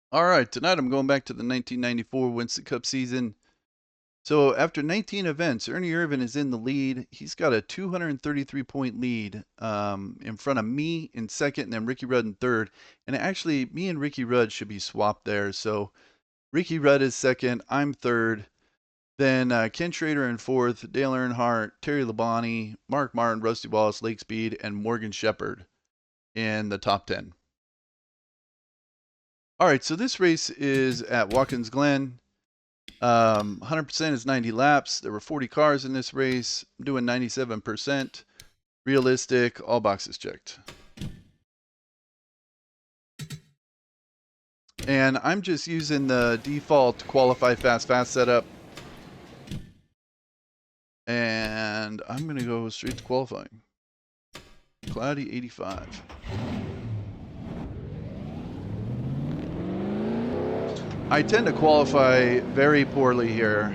All right, tonight I'm going back to the 1994 Winston Cup season. So after 19 events, Ernie Irvin is in the lead. He's got a 233-point lead in front of me in second, and then Ricky Rudd in third. And actually, me and Ricky Rudd should be swapped there. So Ricky Rudd is second, I'm third. Then Ken Schrader in fourth, Dale Earnhardt, Terry Labonte, Mark Martin, Rusty Wallace, Lake Speed, and Morgan Shepherd in the top 10. All right, so this race is at Watkins Glen. 100% is 90 laps. There were 40 cars in this race. I'm doing 97%. Realistic, all boxes checked. And I'm just using the default qualify fast setup. And I'm going to go straight to qualifying. Cloudy 85. I tend to qualify very poorly here.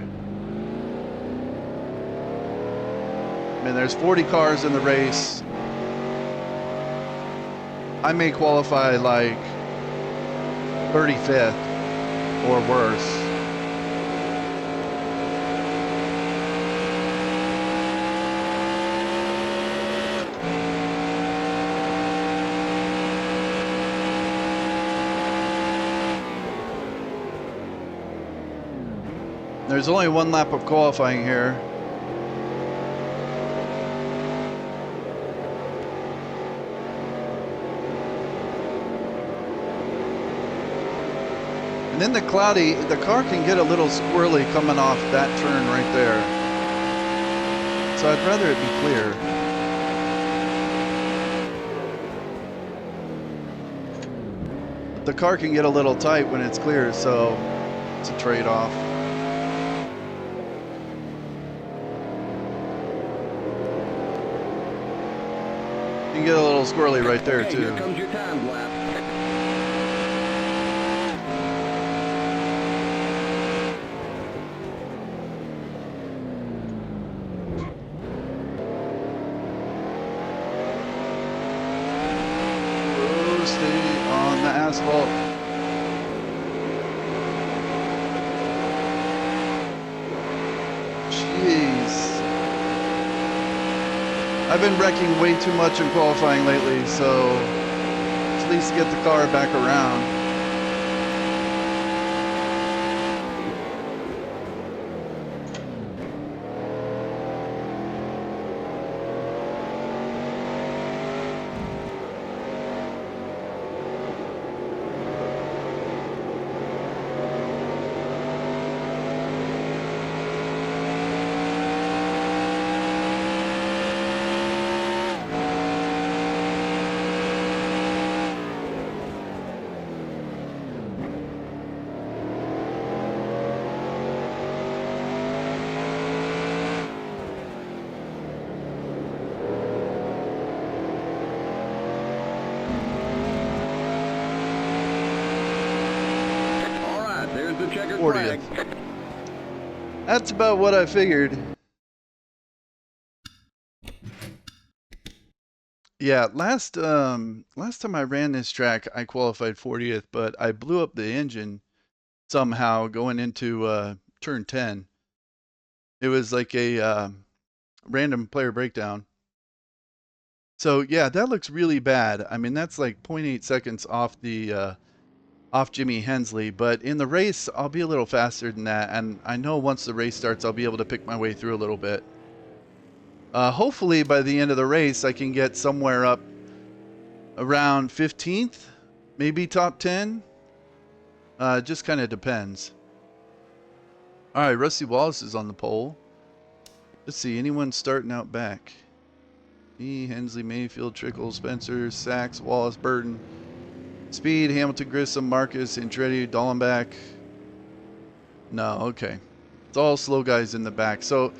I mean, there's 40 cars in the race. I may qualify like 35th or worse. There's only one lap of qualifying here. And then the cloudy, the car can get a little squirrely coming off that turn right there. So I'd rather it be clear. But the car can get a little tight when it's clear, so it's a trade-off. You can get a little squirrely right there, too. Here comes your time lap. Stay on the asphalt. Jeez. I've been wrecking way too much in qualifying lately, so at least get the car back around. The checkered 40th. flag. That's about what I figured. Yeah, last time I ran this track, I qualified 40th, but I blew up the engine somehow going into turn 10. It was like a random player breakdown. So yeah, that looks really bad. I mean, that's like 0.8 seconds off the off Jimmy Hensley, but in the race, I'll be a little faster than that, and I know once the race starts, I'll be able to pick my way through a little bit. Hopefully, by the end of the race, I can get somewhere up around 15th, maybe top 10. It just kind of depends. All right, Rusty Wallace is on the pole. Let's see, anyone starting out back? Me, Hensley, Mayfield, Trickle, Spencer, Sachs, Wallace, Burton. Speed, Hamilton, Grissom, Marcus, Andretti, Dallenbach. No, okay. It's all slow guys in the back. So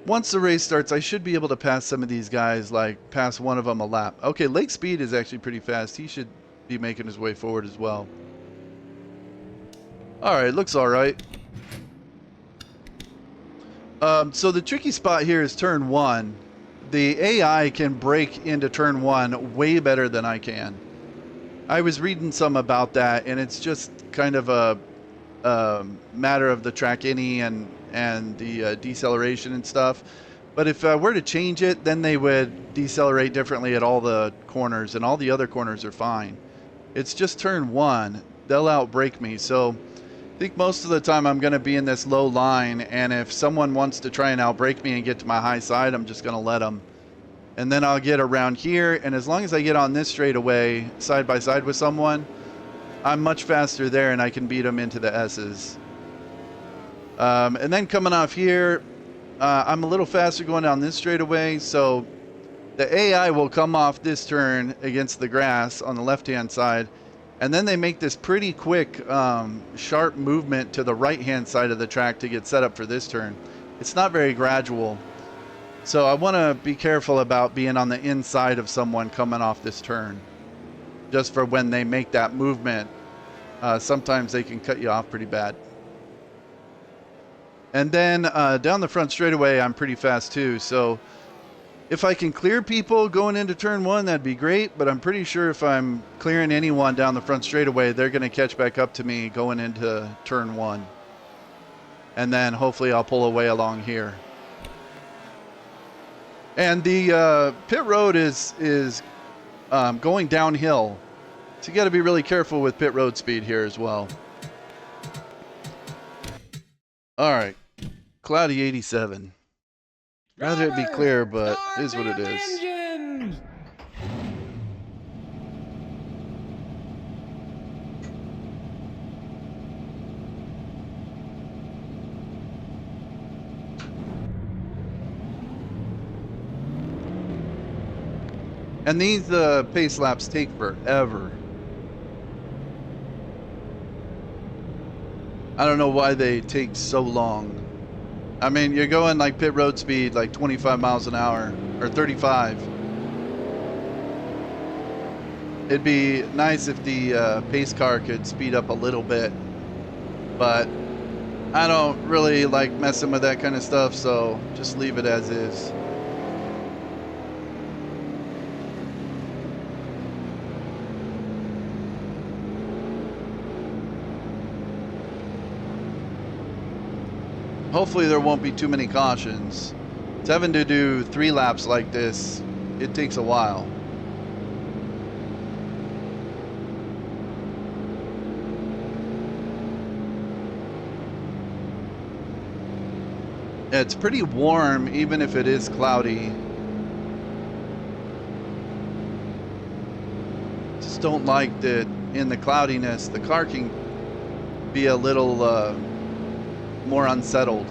once the race starts, I should be able to pass some of these guys, like pass one of them a lap. Okay, Lake Speed is actually pretty fast. He should be making his way forward as well. All right, looks all right. So the tricky spot here is turn 1. The AI can break into turn 1 way better than I can. I was reading some about that, and it's just kind of a matter of the track any and the deceleration and stuff. But if I were to change it, then they would decelerate differently at all the corners, and all the other corners are fine. It's just turn one. They'll outbrake me. So I think most of the time I'm going to be in this low line, and if someone wants to try and outbrake me and get to my high side, I'm just going to let them. And then I'll get around here, and as long as I get on this straightaway side by side with someone, I'm much faster there, and I can beat them into the S's. And then coming off here, I'm a little faster going down this straightaway, so the AI will come off this turn against the grass on the left-hand side, and then they make this pretty quick, sharp movement to the right-hand side of the track to get set up for this turn. It's not very gradual. So I want to be careful about being on the inside of someone coming off this turn. Just for when they make that movement, sometimes they can cut you off pretty bad. And then down the front straightaway, I'm pretty fast too. So if I can clear people going into turn one, that'd be great. But I'm pretty sure if I'm clearing anyone down the front straightaway, they're going to catch back up to me going into turn one. And then hopefully I'll pull away along here. And the pit road is going downhill. So you got to be really careful with pit road speed here as well. All right. Cloudy 87. Rather it be clear, but it is what it is. Engines! And these pace laps take forever. I don't know why they take so long. I mean, you're going like pit road speed, like 25 miles an hour, or 35. It'd be nice if the pace car could speed up a little bit, but I don't really like messing with that kind of stuff, so just leave it as is. Hopefully there won't be too many cautions. It's having to do 3 laps like this, it takes a while. It's pretty warm even if it is cloudy. Just don't like that in the cloudiness, the car can be a little more unsettled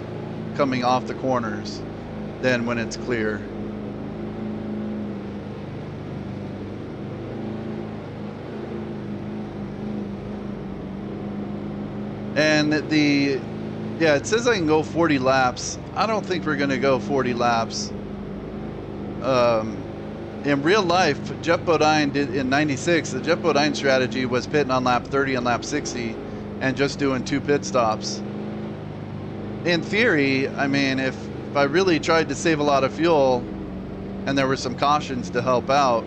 coming off the corners than when it's clear. And yeah, it says I can go 40 laps. I don't think we're gonna go 40 laps. In real life, Jeff Bodine did in 96, the Jeff Bodine strategy was pitting on lap 30 and lap 60 and just doing 2 pit stops. In theory, I mean, if I really tried to save a lot of fuel and there were some cautions to help out,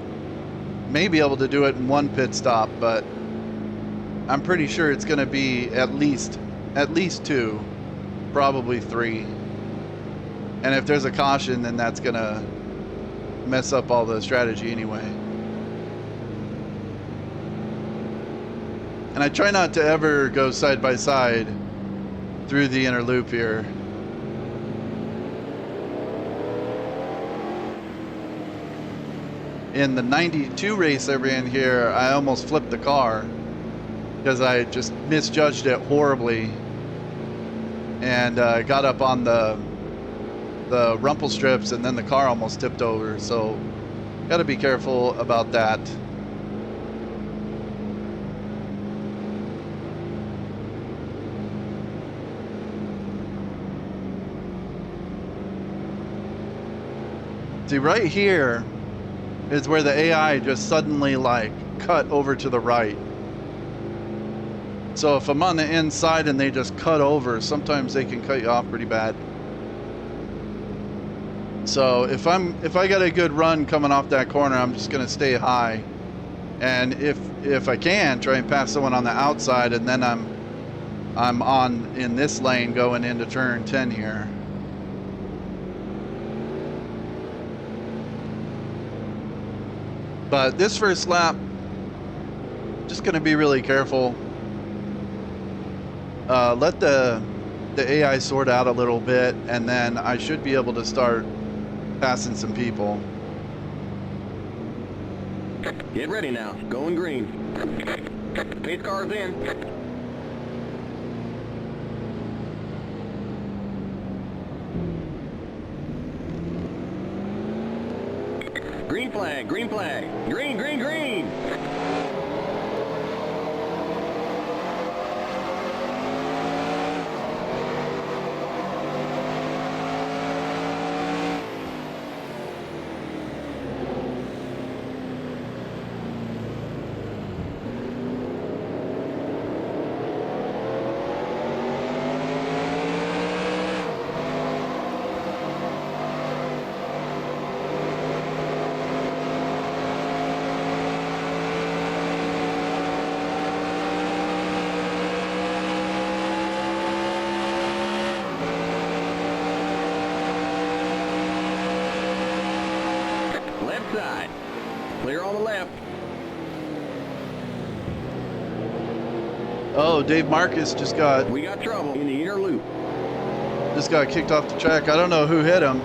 may be able to do it in 1 pit stop, but I'm pretty sure it's going to be at least 2, probably 3. And if there's a caution, then that's going to mess up all the strategy anyway. And I try not to ever go side by side through the inner loop here. In the 92 race I ran here, I almost flipped the car because I just misjudged it horribly and got up on the rumple strips, and then the car almost tipped over. So got to be careful about that. See, right here is where the AI just suddenly like cut over to the right. So if I'm on the inside and they just cut over, sometimes they can cut you off pretty bad. So if I got a good run coming off that corner, I'm just gonna stay high And if I can, try and pass someone on the outside, and then I'm on in this lane going into turn 10 here. But this first lap, just going to be really careful. Let the AI sort out a little bit, and then I should be able to start passing some people. Get ready now. Going green. Pace cars in. Green flag, green flag. Green, green, green. Left side. Clear on the left. Oh, Dave Marcus We got trouble in the inner loop. just got kicked off the track. I don't know who hit him.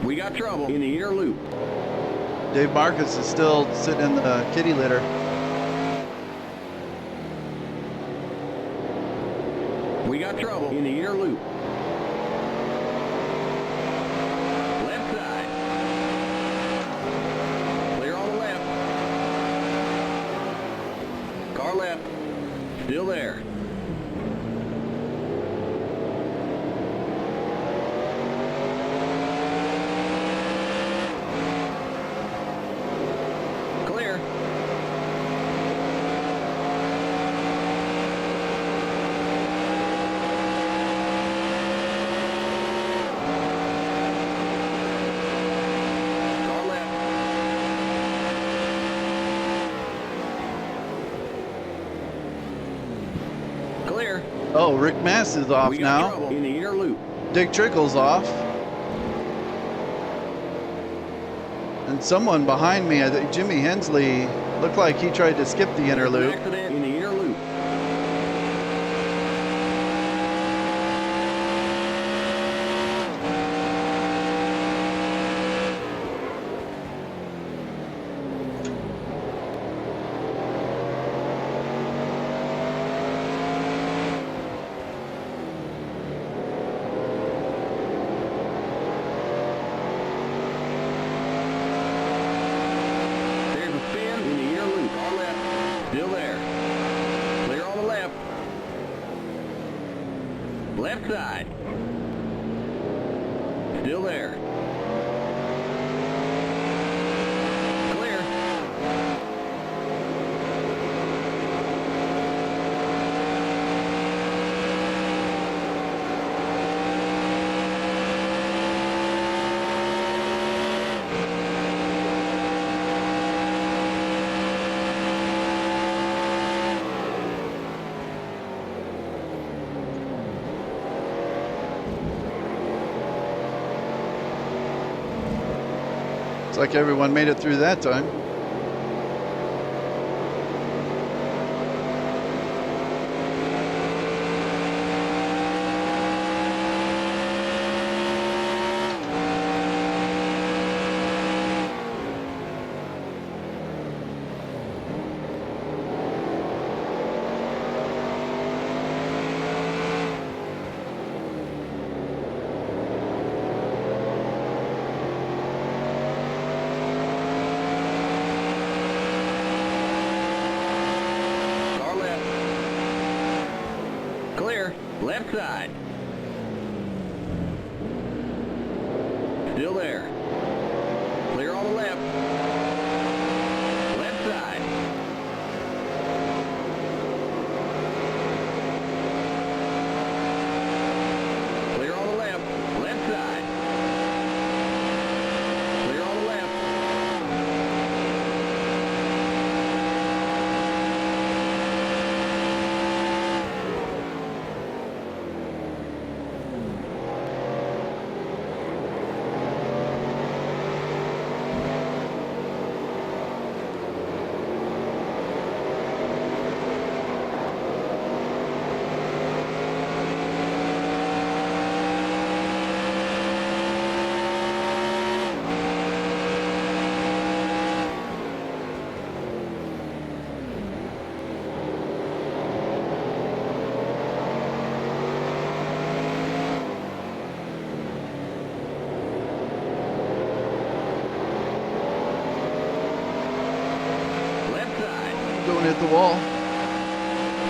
We got trouble in the inner loop. Dave Marcus is still sitting in the kitty litter. We got trouble in the inner loop. Left side. Clear on the left. Car left. Still there. Clear. Car left. Clear. Oh, Rick Mass is off We got now. trouble in the inner loop. Dick Trickle's off. And someone behind me, I think Jimmy Hensley, looked like he tried to skip the inner loop. Accident in the inner loop. There's a spin in the inner loop. Car left. Still there. Clear on the left. Left side. Still there. Clear. Looks like everyone made it through that time. Car left. Clear. Left side. Still there. Clear on the left. Left side. Clear on the left. Left side. Clear on the left. Left side. Don't hit the wall.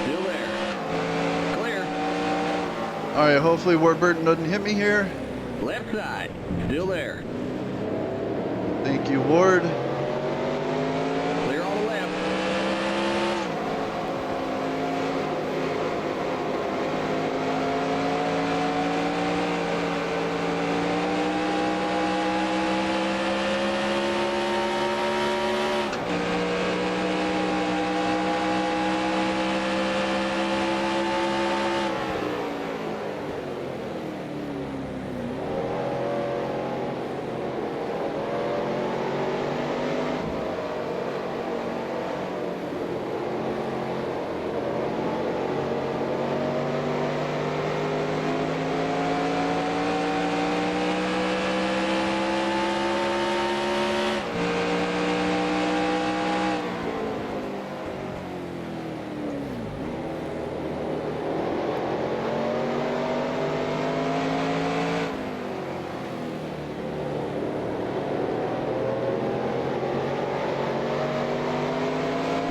Still there. Clear. All right, hopefully Warburton doesn't hit me here. Left side. Still there. Thank you, Ward. Clear on the left.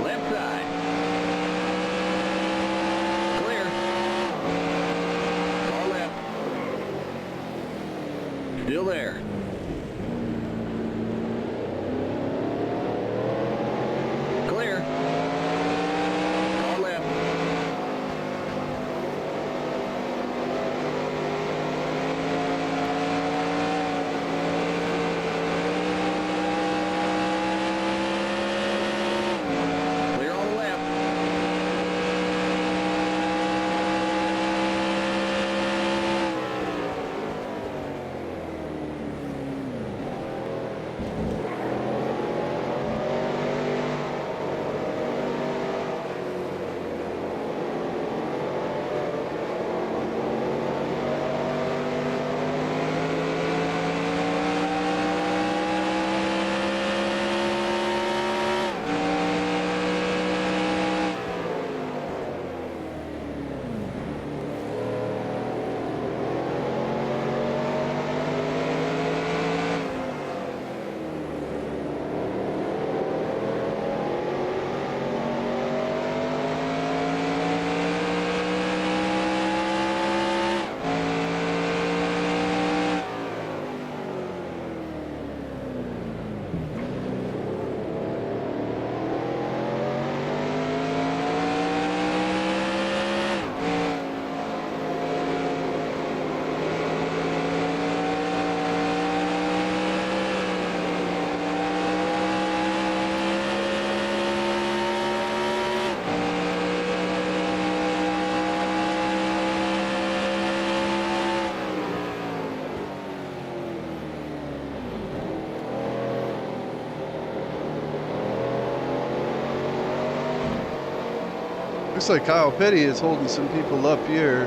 Left side. Clear. Car left. Still there. Clear. Car left. Clear on the left. Looks like Kyle Petty is holding some people up here.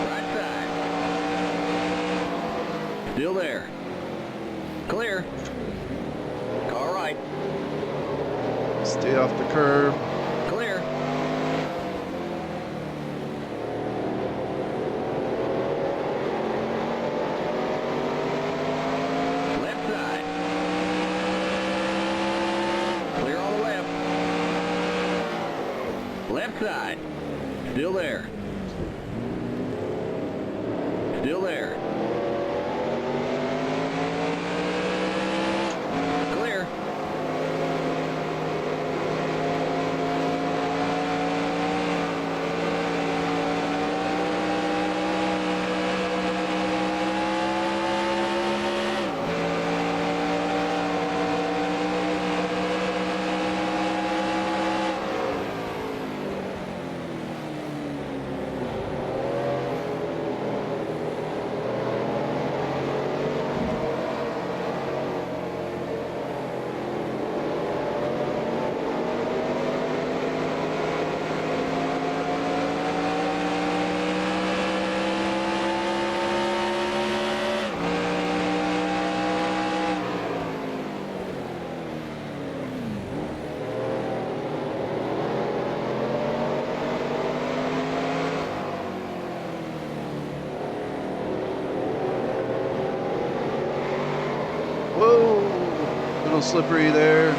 Right side. Still there. Clear. Car right. Stay off the curb. Clear. Left side. Clear on the left. Left Left side. Still there. Still there. Clear. Whoa, little slippery there.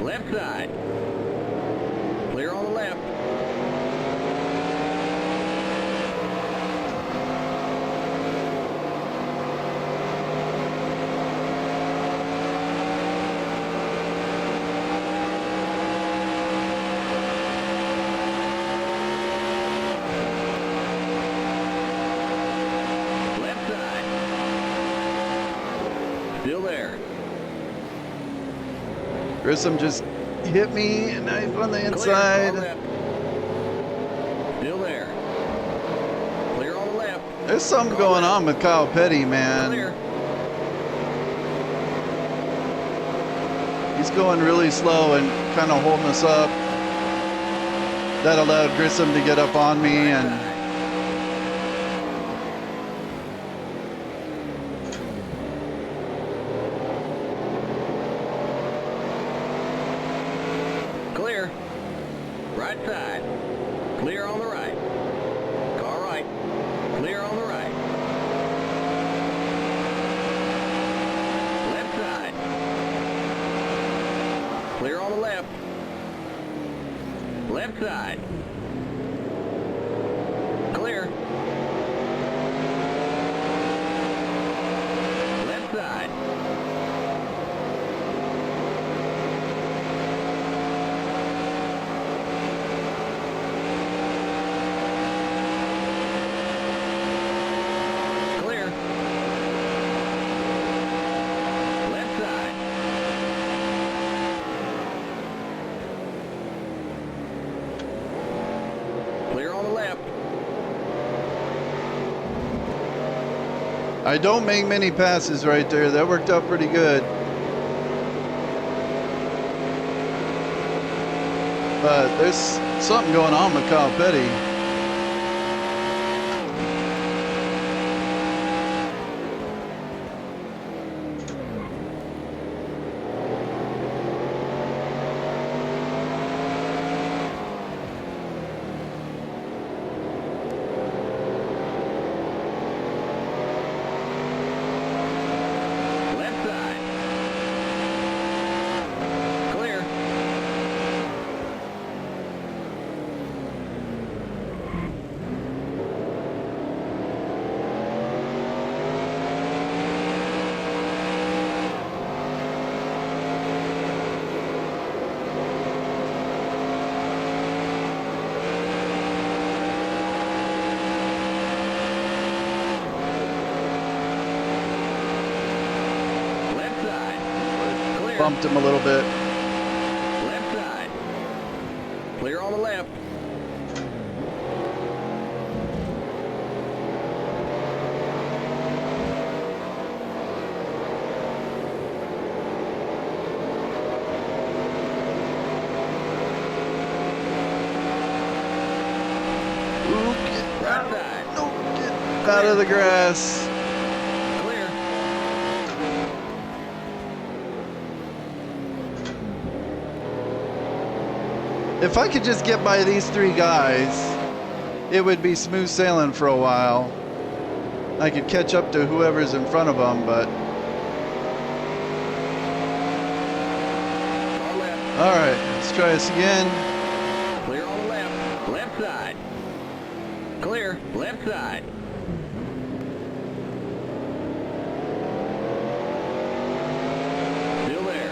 Left side. Clear on the left. Left side. Still there. Grissom just hit me and knife on the Clear on inside. left. Still there. Clear on the left. There's something going on with Kyle Petty, man. Clear. He's going really slow and kind of holding us up. That allowed Grissom to get up on me, and Clear. Right side. Clear on the right. Car right. Clear on the right. Left side. Clear on the left. Left side. Clear. Left side. Clear. Left side. Clear on the left. I don't make many passes right there. That worked out pretty good. But there's something going on with Kyle Petty. Left side. Clear. Left side. Clear. Bumped him a little bit. Left side. Clear on the left. Ooh, get Right side. no, get out of the grass. Clear. If I could just get by these three guys, it would be smooth sailing for a while. I could catch up to whoever's in front of them, but Car left. all right, let's try this again. Clear on the left. Left side. Clear. Left side. Still there.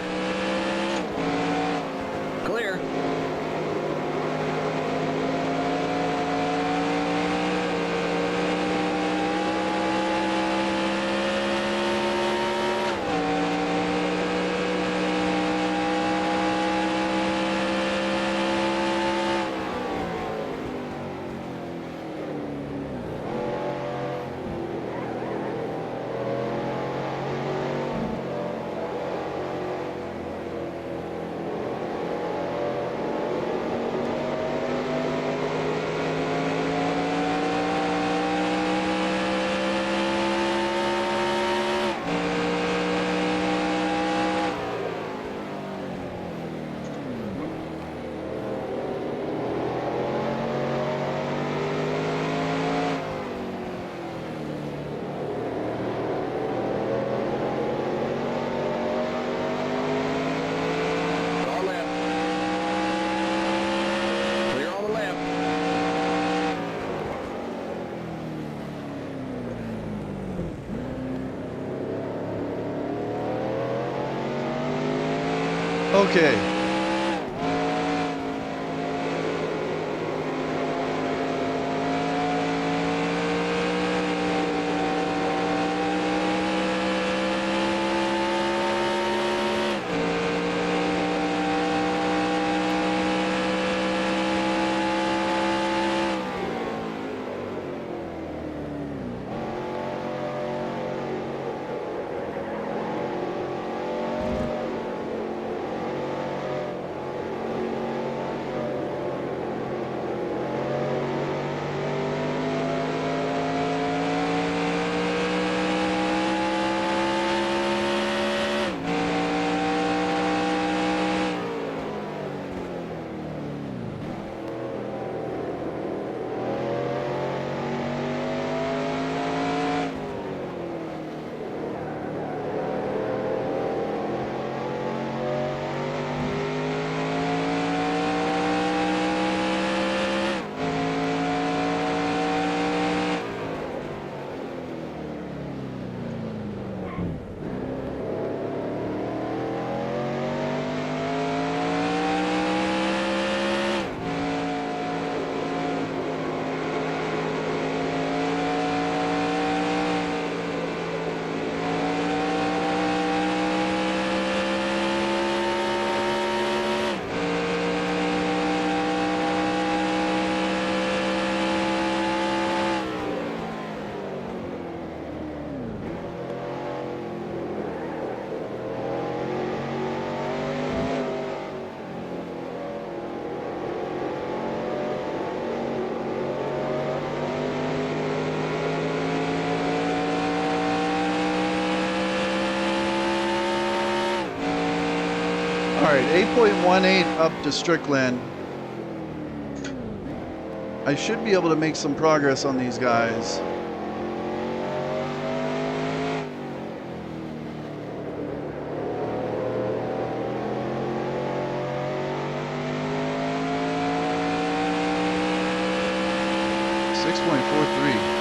Clear. Car left. Clear on the left. Okay. All right, 8.18 up to Strickland. I should be able to make some progress on these guys. .43.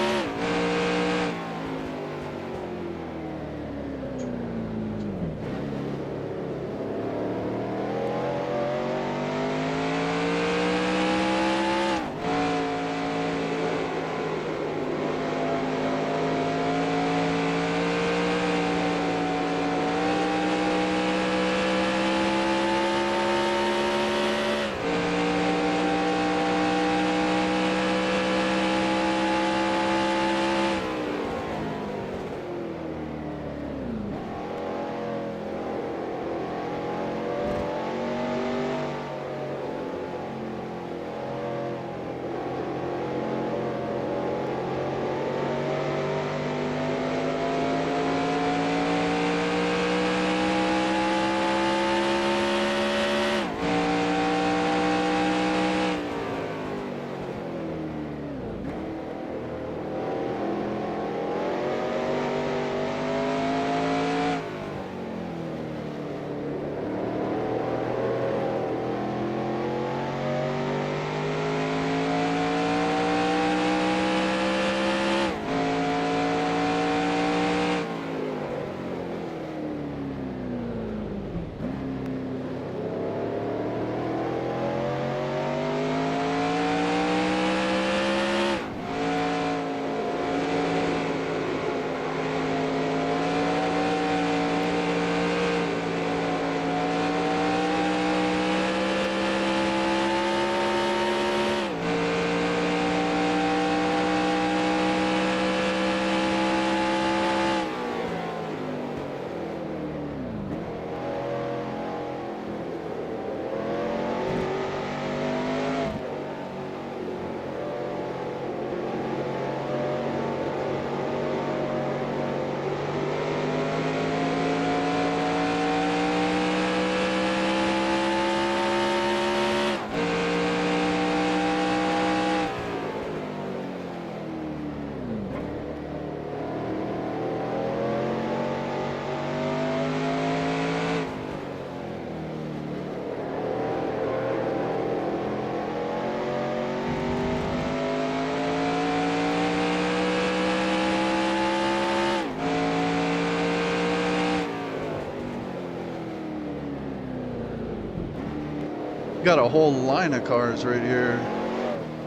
got a whole line of cars right here.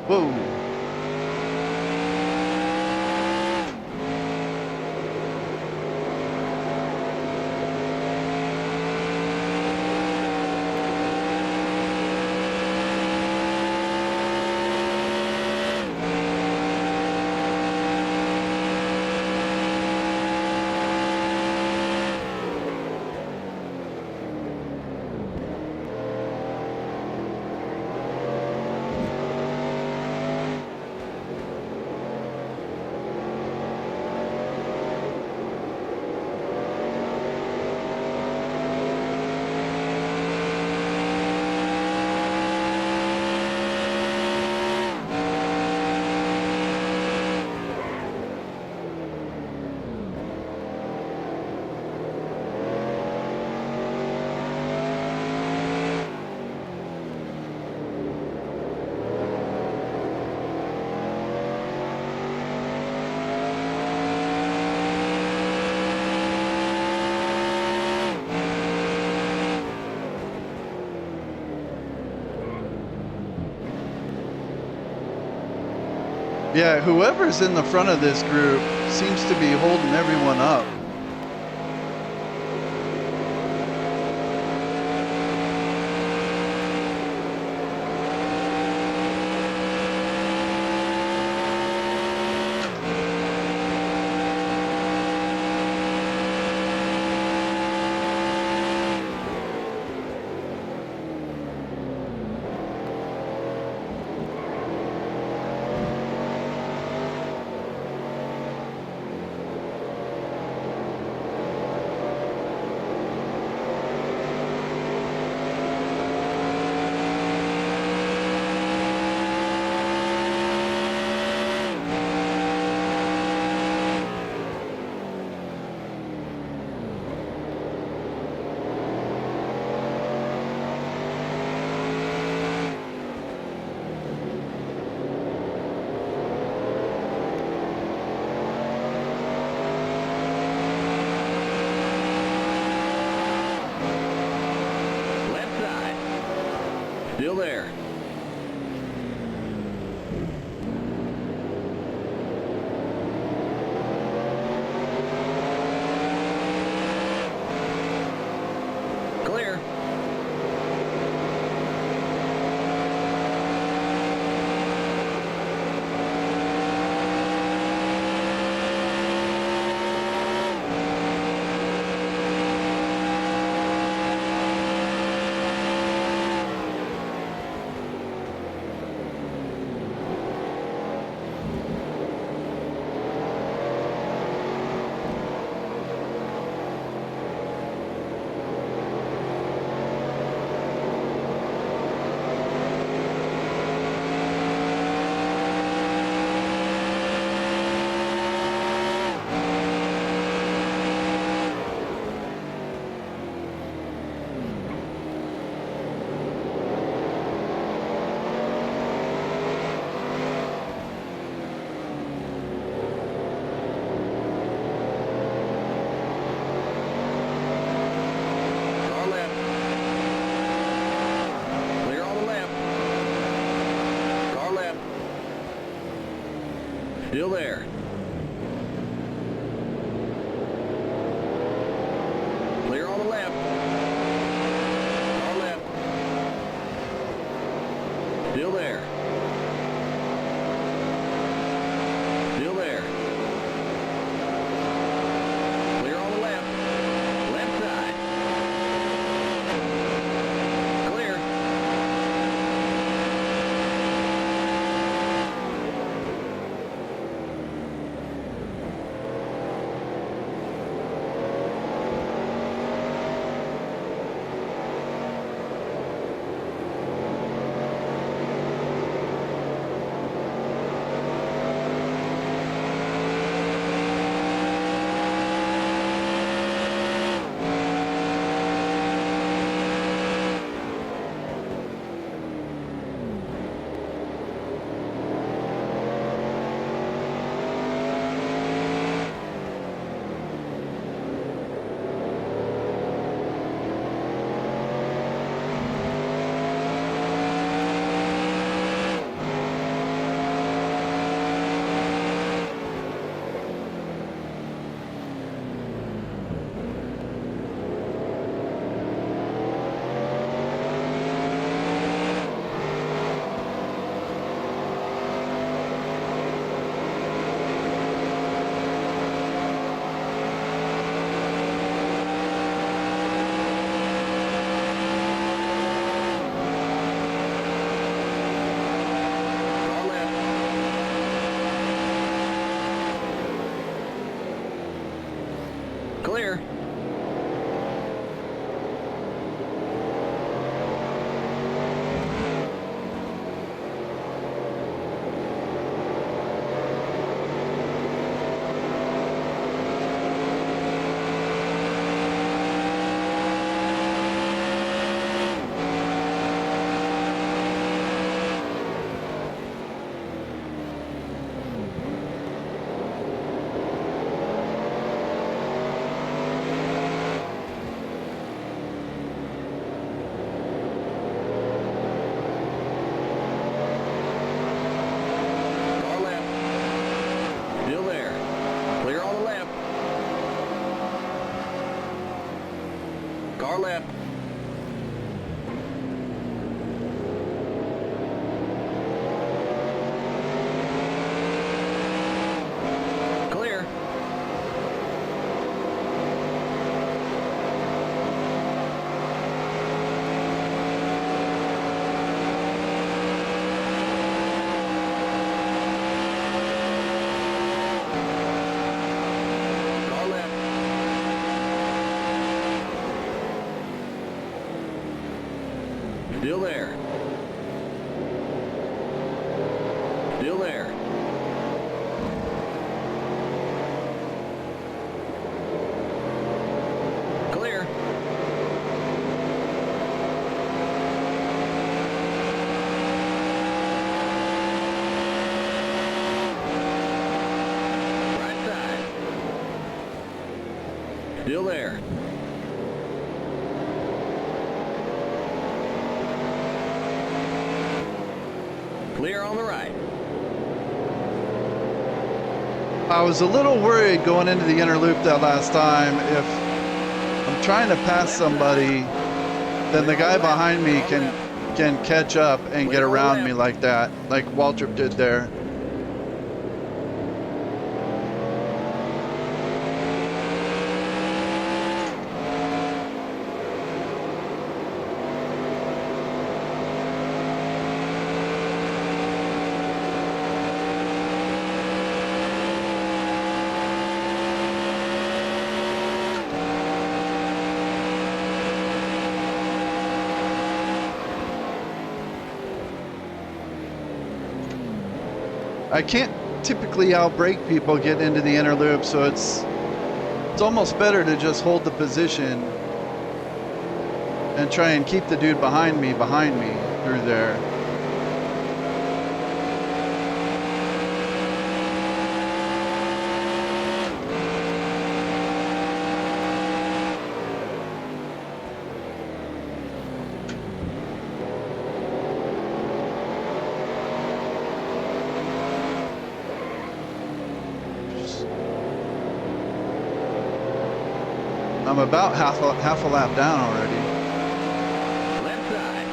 Whoa. Yeah, whoever's in the front of this group seems to be holding everyone up. Still there. Clear. Still there. Clear on the left. Car left. Still there. Still there. Clear on the left. Left side. Clear. Car left. Clear. Car left. Still there. Still there. Clear. Right side. Still there. Clear on the right. I was a little worried going into the inner loop that last time. If I'm trying to pass somebody, then the guy behind me can catch up and get around me like that, like Waltrip did there. I can't typically outbrake people getting into the inner loop, so it's almost better to just hold the position and try and keep the dude behind me through there. I'm about half a lap down already. Left side.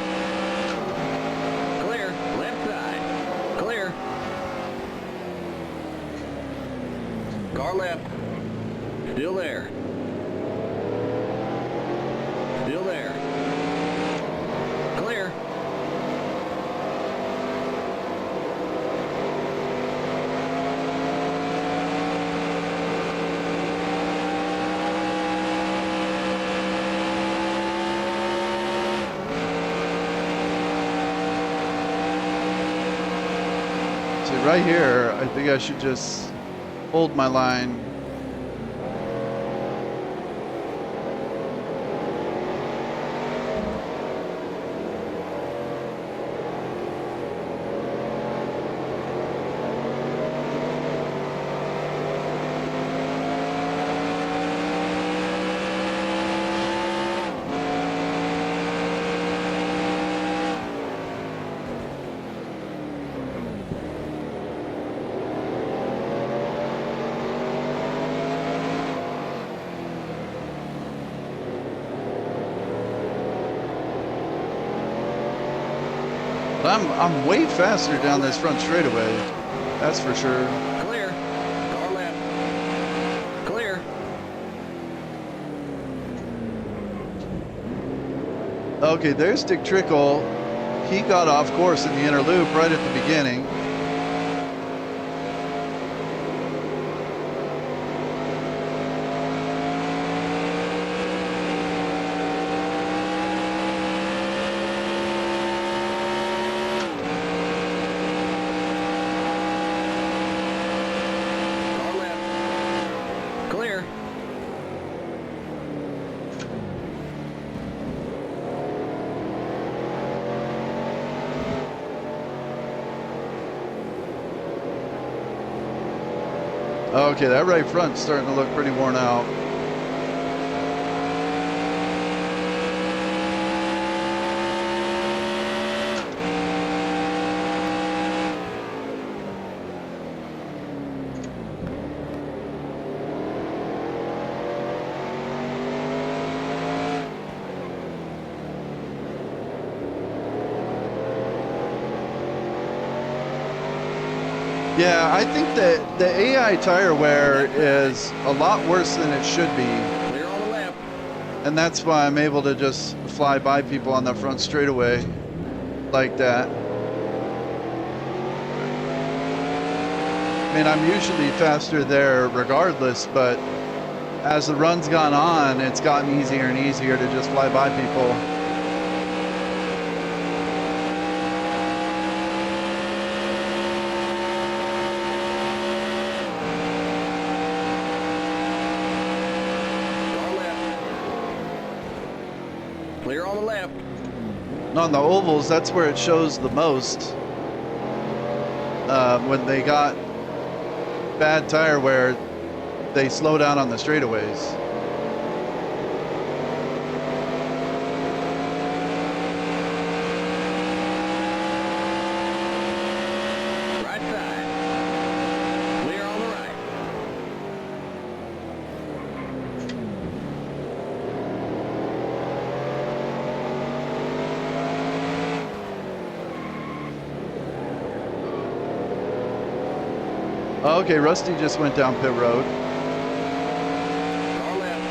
Clear. Left side. Clear. Car left. Still there. Still there. Clear. See, right here, I think I should just hold my line. I'm way faster down this front straightaway. That's for sure. Clear. Car left. Clear. Okay, there's Dick Trickle. He got off course in the inner loop right at the beginning. Car left. Clear. Okay, that right front's starting to look pretty worn out. Yeah, I think that the AI tire wear is a lot worse than it should be. Clear on the left. And that's why I'm able to just fly by people on the front straightaway like that. I mean, I'm usually faster there regardless, but as the run's gone on, it's gotten easier and easier to just fly by people. Clear on the left. And on the ovals, that's where it shows the most. When they got bad tire wear, they slow down on the straightaways. Right side. Clear on the right. Okay, Rusty just went down pit road. Car left.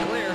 Clear.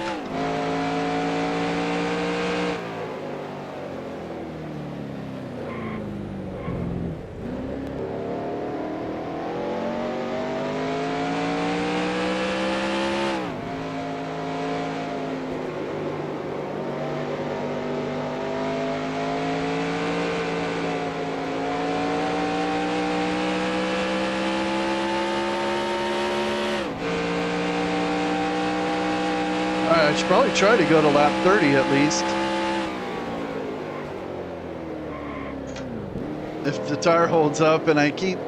All right, I should probably try to go to lap 30 at least. If the tire holds up and I keep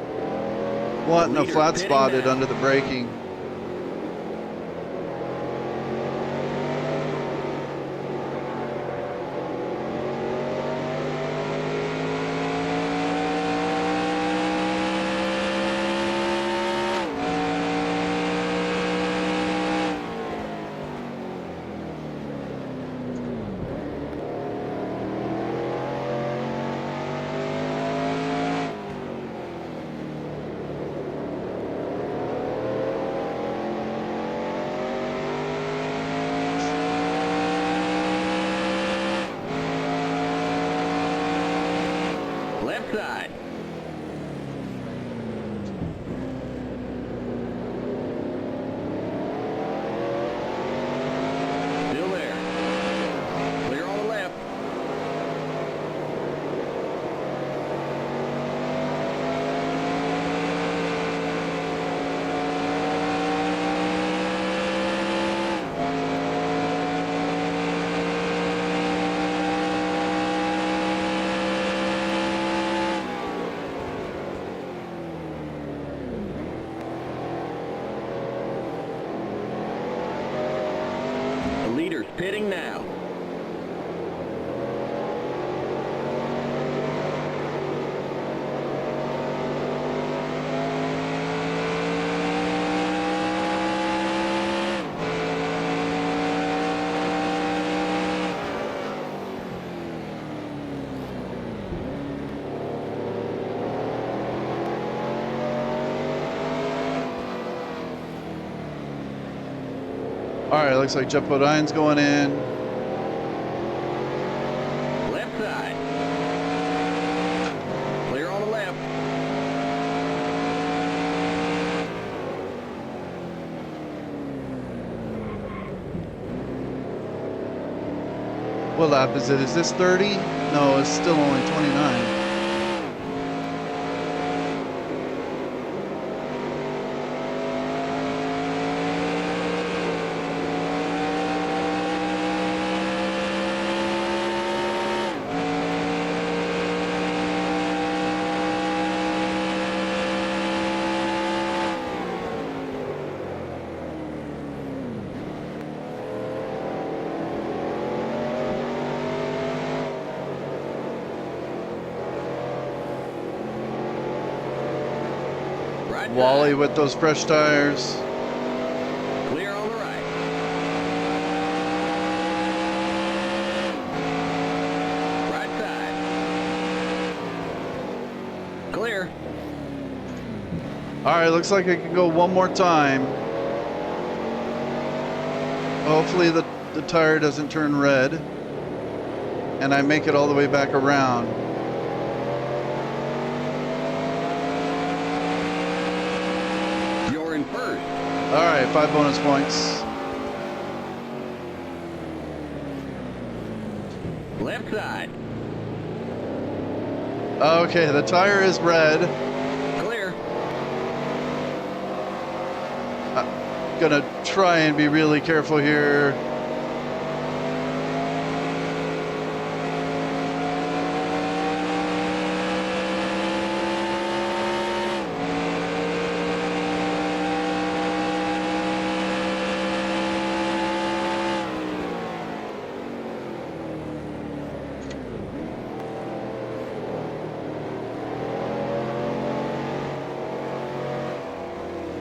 wanting a flat spotted under the braking. Left side. Still there. Clear on the left. The leader's pitting now. All right, looks like Jeff Bodine's going in. Left side. Clear on the left. What lap is it? Is this 30? No, it's still only 29. Right Wally side. with those fresh tires. Clear on the right. Right side. Clear. All right, looks like I can go one more time. Hopefully the tire doesn't turn red and I make it all the way back around. You're in first. All right, 5 bonus points. Left side. Okay, the tire is red. Clear. Gonna try and be really careful here.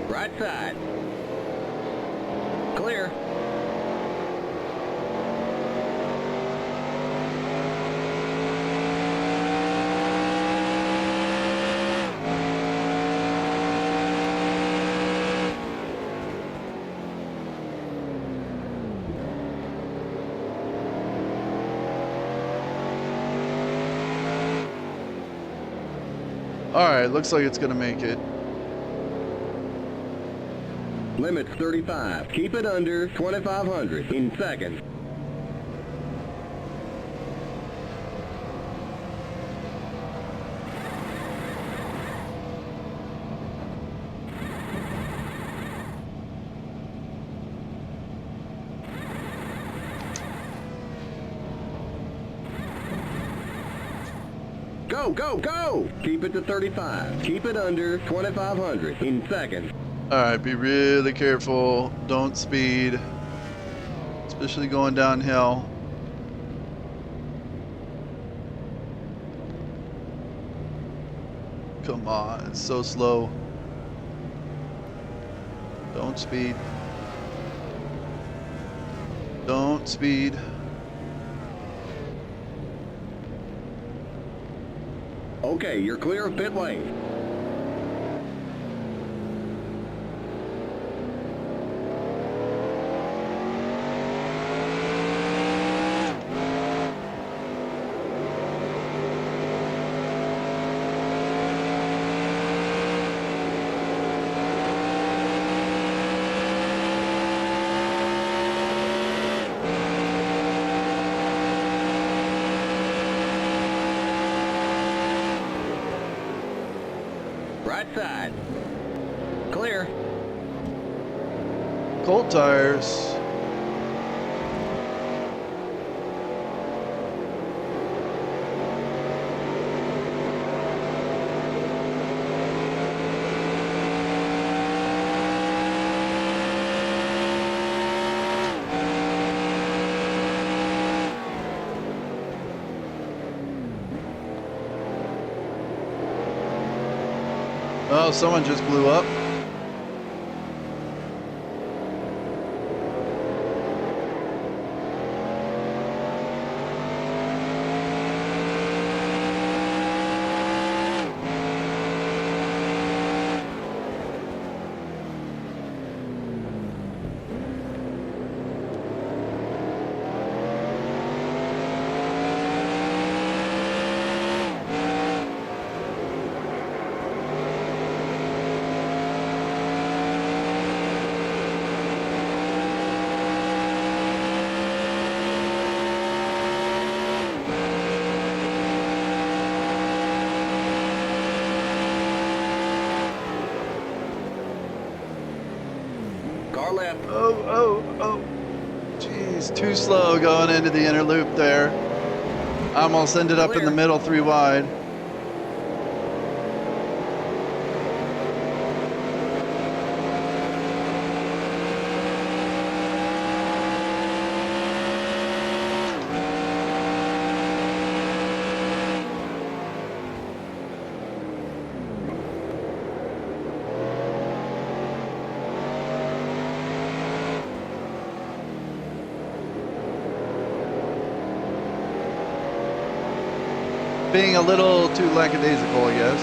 Right side. Clear. All right, looks like it's gonna make it. Limits 35. Keep it under 2,500 in seconds. Go, go, go! Keep it to 35. Keep it under 2,500 in seconds. All right, be really careful. Don't speed, especially going downhill. Come on, it's so slow. Don't speed. Don't speed. Okay, you're clear of pit lane. Right side. Clear. Cold tires. Oh, someone just blew up. Car left. Oh. Jeez, too slow going into the inner loop there. I almost ended up in the middle 3 wide. Being a little too lackadaisical, I guess.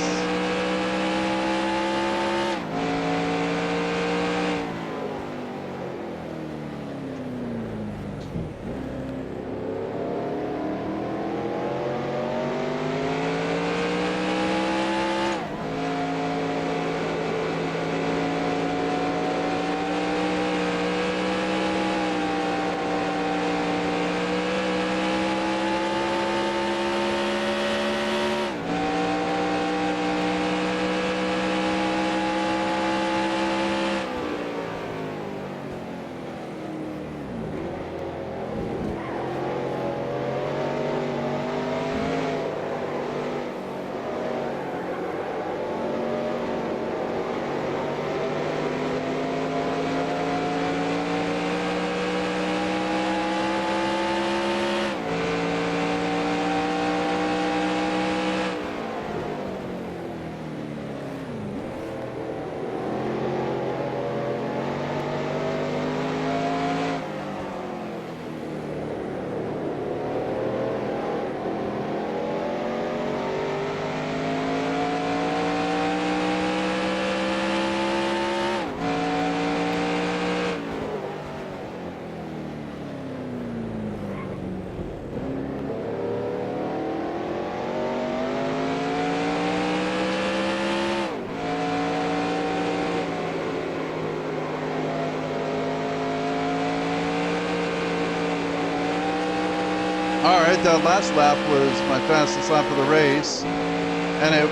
All right, that last lap was my fastest lap of the race, and I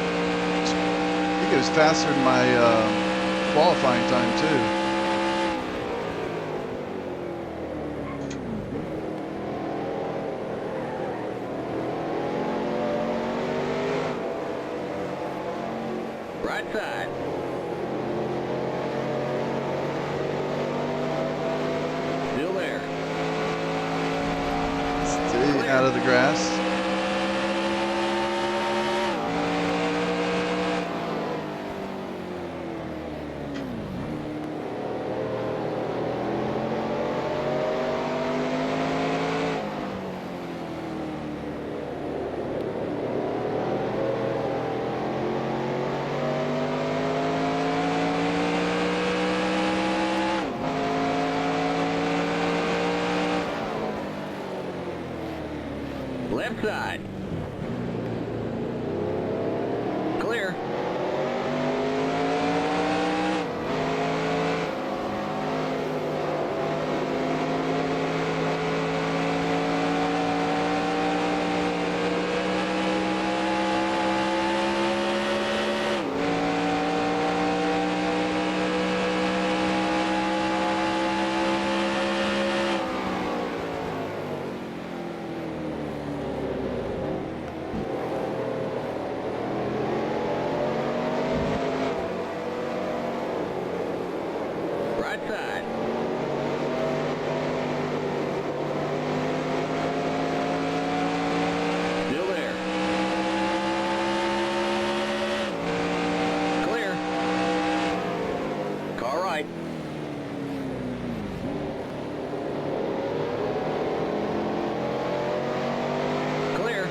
think it was faster than my qualifying time too. Right side. Still there. Stay out of the grass. Left side. Clear. Right side. Still there. Clear. Car right. Clear.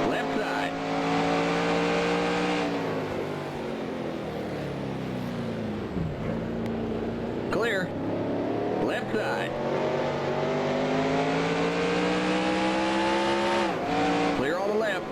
Left side. Clear. Left side. Clear on the left.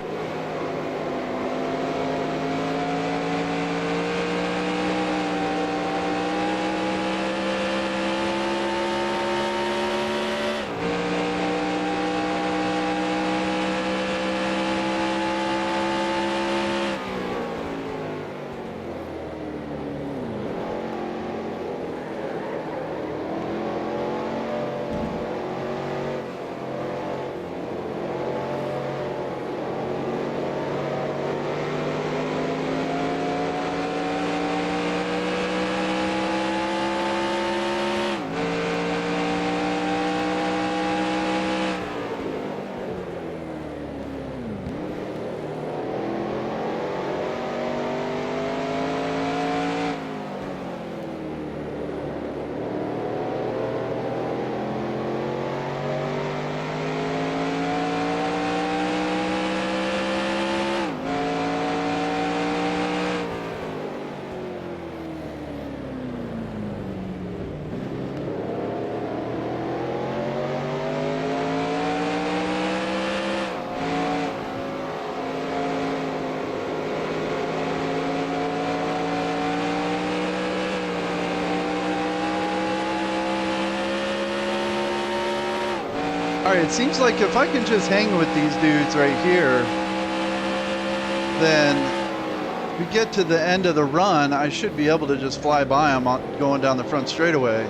All right, it seems like if I can just hang with these dudes right here, then we get to the end of the run, I should be able to just fly by them going down the front straightaway.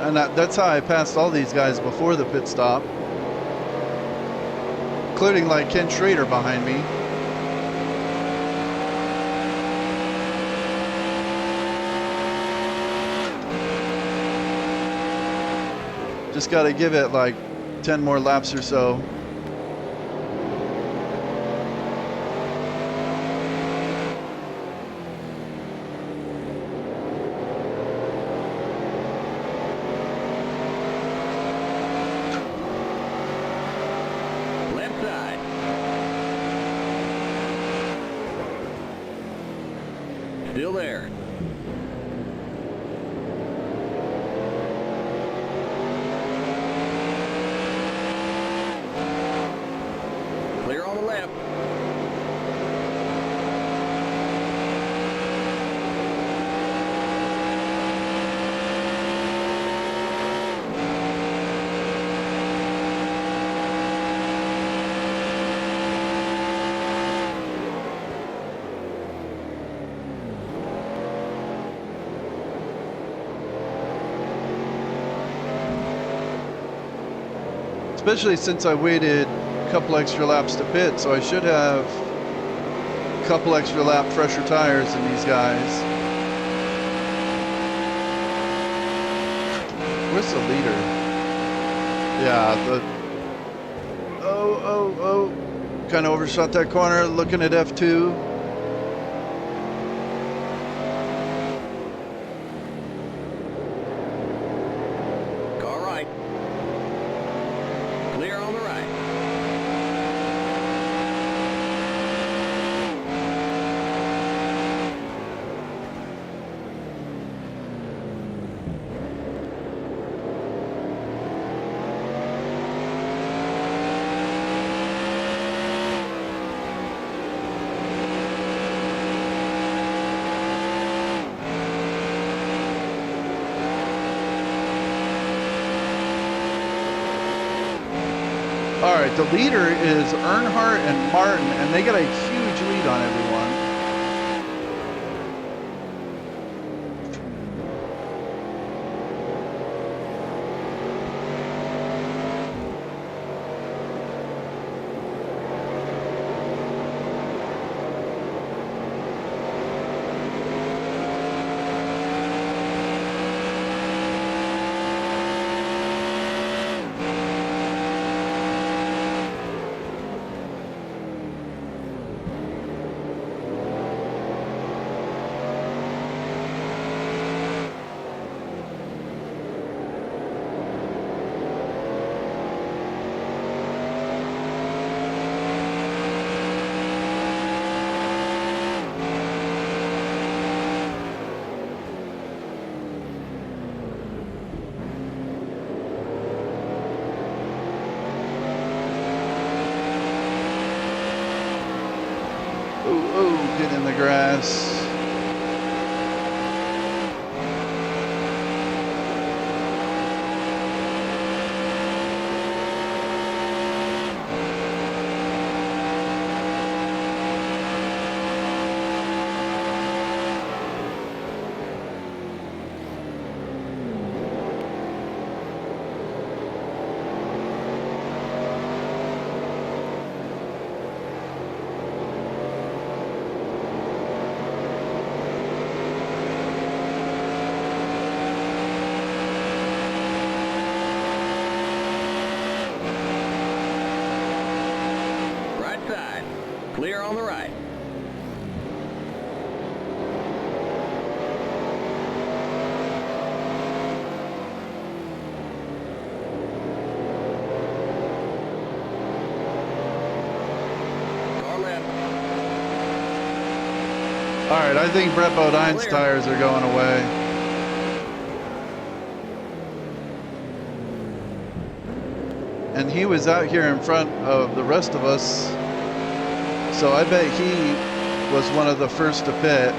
And that's how I passed all these guys before the pit stop, including like Ken Schrader behind me. Just got to give it like 10 more laps or so. Left side. Still there. left. Especially since I waited a couple extra laps to pit, so I should have a couple extra lap fresher tires than these guys. Where's the leader? Yeah, oh. Kind of overshot that corner, looking at F2. Car right. Clear on the right. All right, the leader is Earnhardt and Martin, and they got a huge lead on everyone. Get in the grass. Clear on the right. Car left. All right, I think Brett Bodine's Clear. tires are going away. And he was out here in front of the rest of us, so I bet he was one of the first to pit.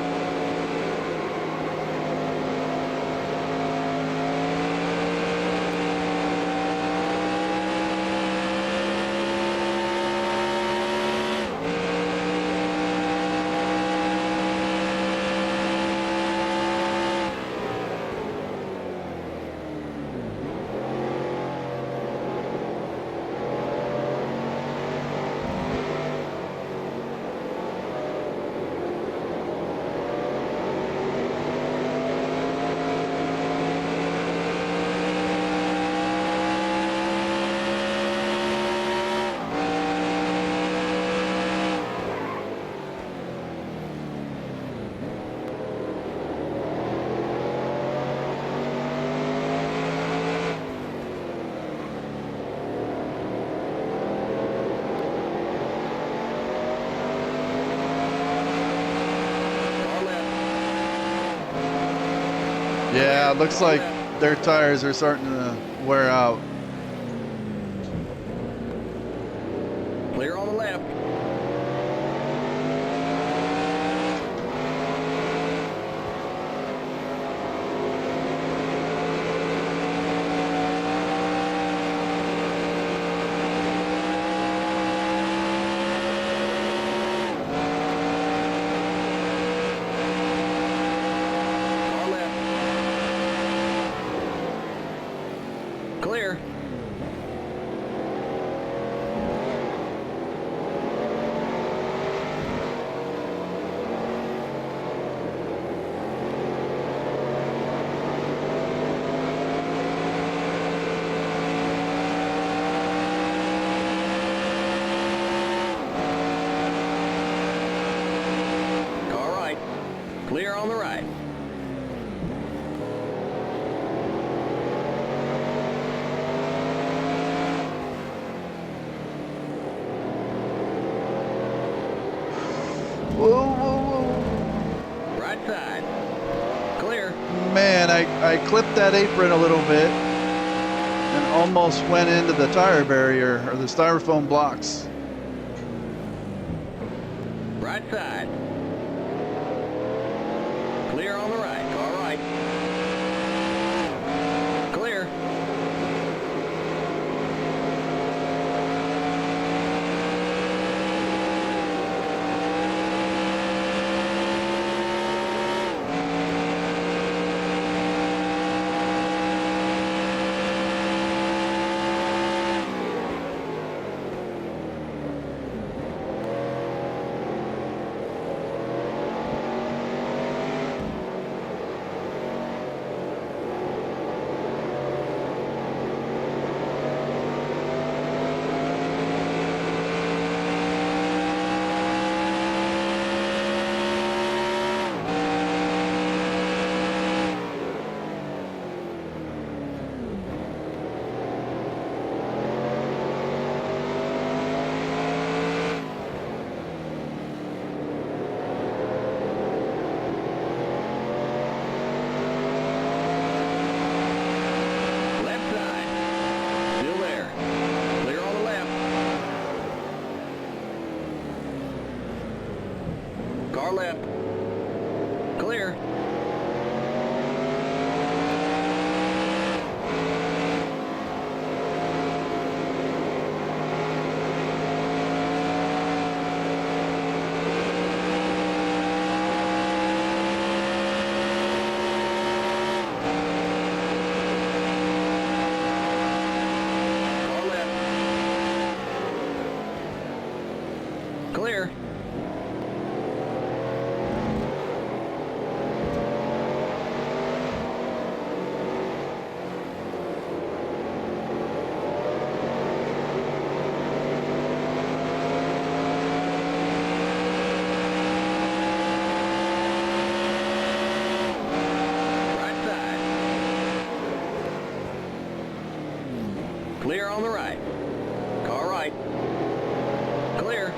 Yeah, it looks like their tires are starting to wear out. Clear on the left. Whoa, whoa, whoa. Right side. Clear. Man, I clipped that apron a little bit and almost went into the tire barrier or the styrofoam blocks. Right side. Clear on the right. Car right. Clear. Car left. Clear. Car left. Clear. Clear on the right. Car right. Clear.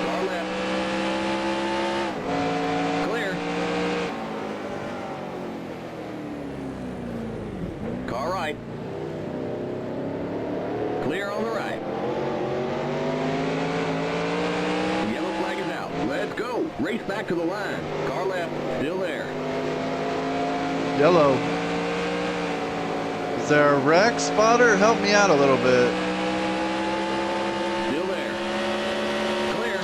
Car left. Clear. Car right. Clear on the right. Let's go. Race back to the line. Car left. Still there. Yellow. Is there a wreck spotter? Help me out a little bit. Still there. Clear.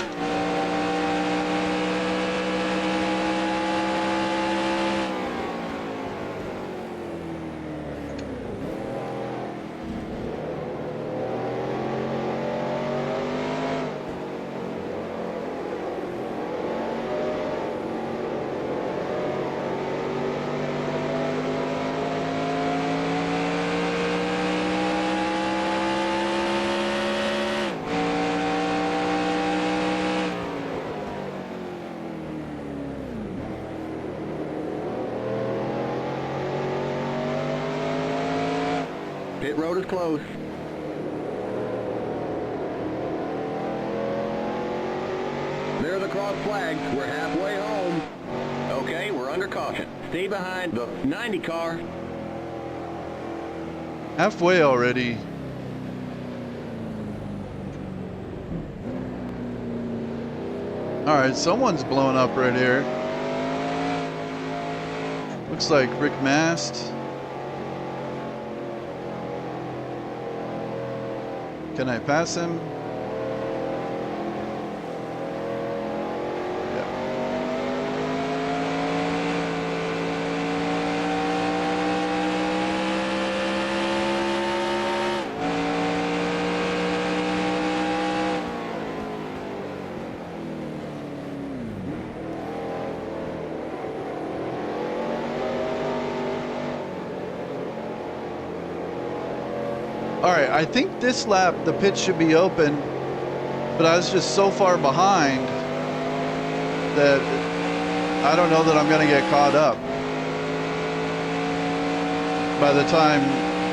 Pit road is closed. There are the cross flags. We're halfway home. Okay, we're under caution. Stay behind the 90 car. Halfway already. All right, someone's blowing up right here. Looks like Rick Mast. Can I pass him? Yeah. All right, I think this lap the pit should be open, but I was just so far behind that I don't know that I'm going to get caught up. by the time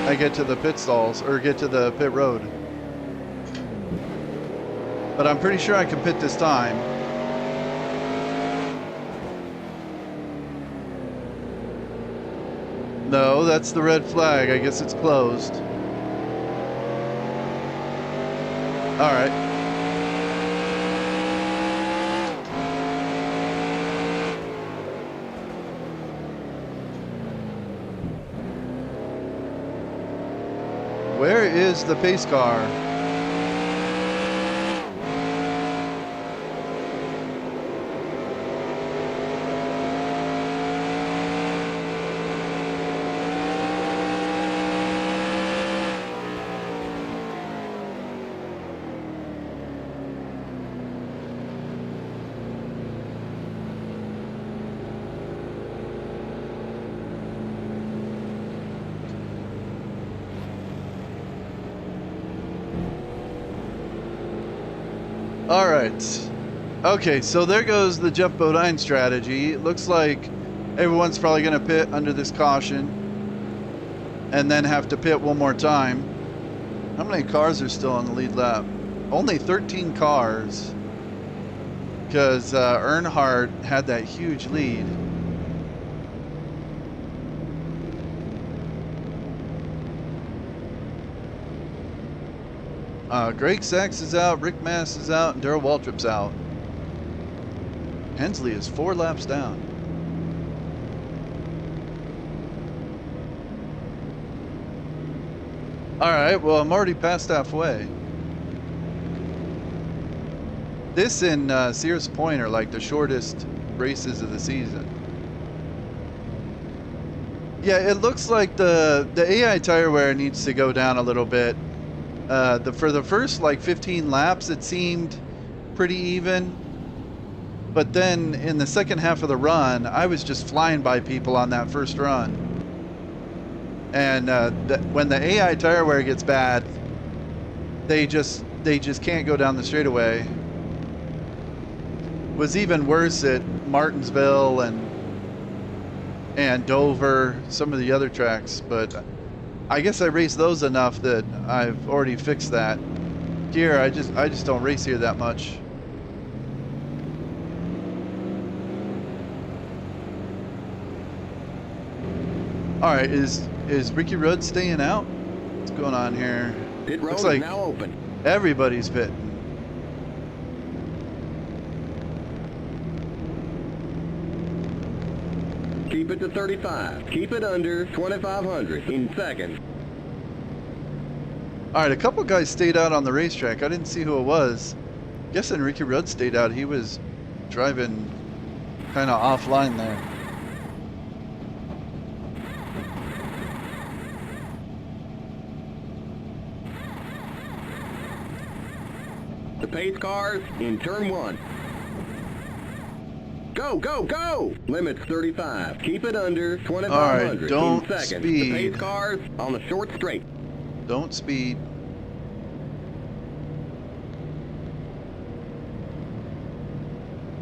I get to the pit stalls or get to the pit road. But I'm pretty sure I can pit this time. No, that's the red flag. I guess it's closed. All right. Where is the pace car? All right. Okay, so there goes the Jeff Bodine strategy. It looks like everyone's probably going to pit under this caution and then have to pit one more time. How many cars are still on the lead lap? Only 13 cars, because Earnhardt had that huge lead. Greg Sachs is out, Rick Mass is out, and Darrell Waltrip's out. Hensley is 4 laps down. All right, well, I'm already past halfway. This and Sears Point are like the shortest races of the season. Yeah, it looks like the AI tire wear needs to go down a little bit. For the first like 15 laps, it seemed pretty even. But then in the second half of the run, I was just flying by people on that first run. And when the AI tire wear gets bad, they just can't go down the straightaway. Was even worse at Martinsville and Dover, some of the other tracks, but I guess I raced those enough that I've already fixed that. Here, I just don't race here that much. All right, is Ricky Rudd staying out? What's going on here? Pit road Looks like is now open. Everybody's pitting. Keep it to 35. Keep it under 2,500 in seconds. All right, a couple guys stayed out on the racetrack. I didn't see who it was. Guessing Ricky Rudd stayed out. He was driving kind of offline there. The pace cars in turn 1. Go, go, go! Limits 35. Keep it under 2,500 All right, don't in seconds. speed. The pace cars on the short straight. Don't speed.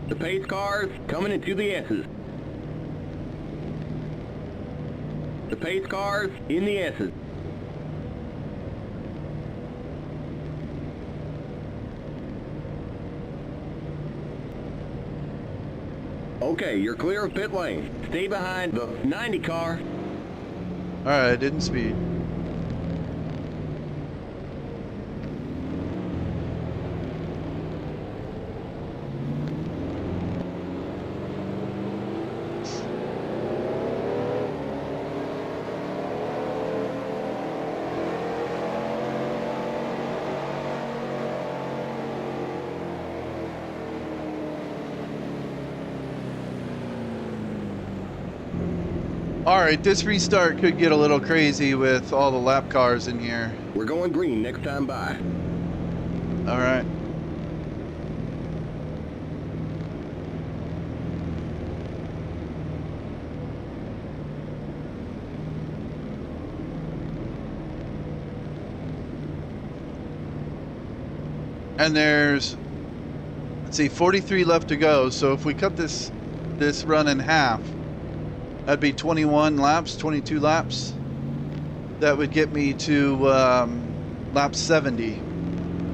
The pace cars coming into the S's. The pace cars in the S's. Okay, you're clear of pit lane. Stay behind the 90 car. All right, I didn't speed. All right, this restart could get a little crazy with all the lap cars in here. We're going green next time by. All right. And there's, let's see, 43 left to go. So if we cut this run in half, that'd be 21 laps, 22 laps. that would get me to lap 70.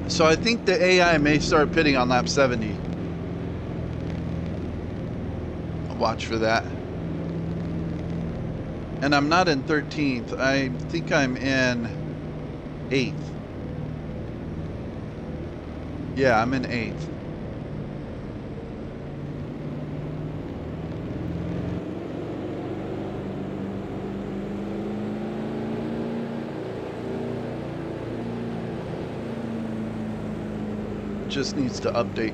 So I think the AI may start pitting on lap 70. I'll watch for that. And I'm not in 13th. I think I'm in 8th. Yeah, I'm in 8th. Just needs to update.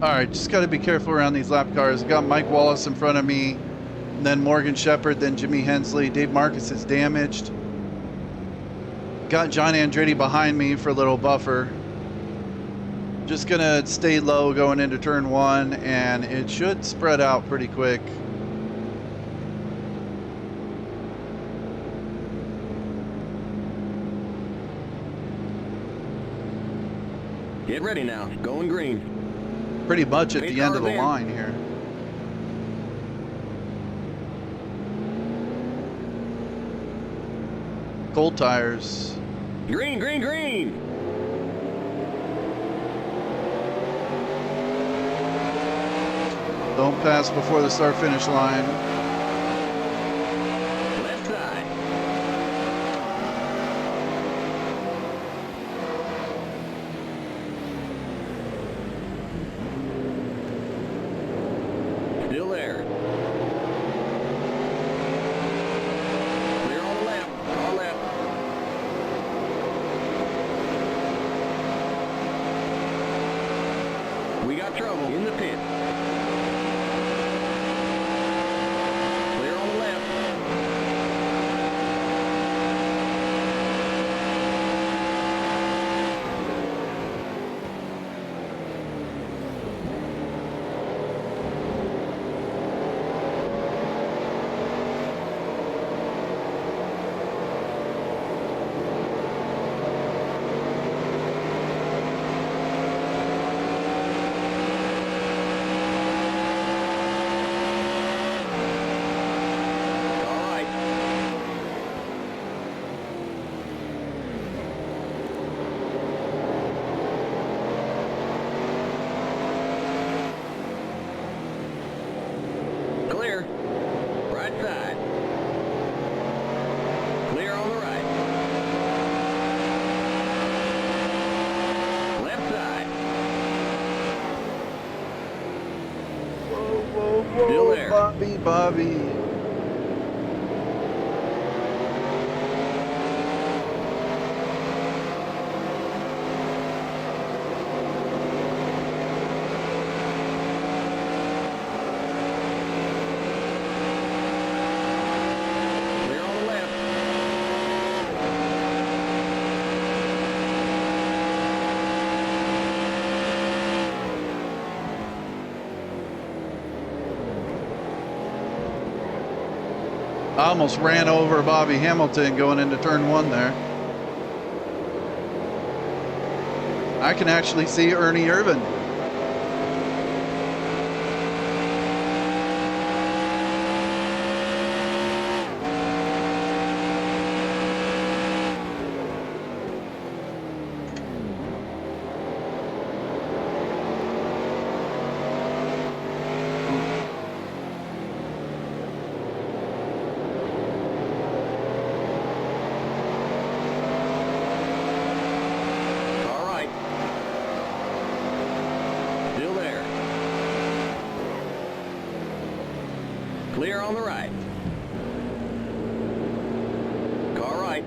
All right, just got to be careful around these lap cars. I got Mike Wallace in front of me, then Morgan Shepherd, then Jimmy Hensley. Dave Marcus is damaged. Got John Andretti behind me for a little buffer. Just gonna stay low going into turn 1, and it should spread out pretty quick. Get ready now. Going green. Pretty much at the end of the line here. Cold tires. Green, green, green. Don't pass before the start finish line. Left side. Still there. Clear on the left. Car left. We got trouble in the pit. Clear on the left. All right. Clear. Right side. Clear on the right. Left side. Whoa, whoa, whoa, Still there. Bobby. Clear on the left. I almost ran over Bobby Hamilton going into turn 1 there. I can actually see Ernie Irvin. All right. Still there. Clear on the right. Car right.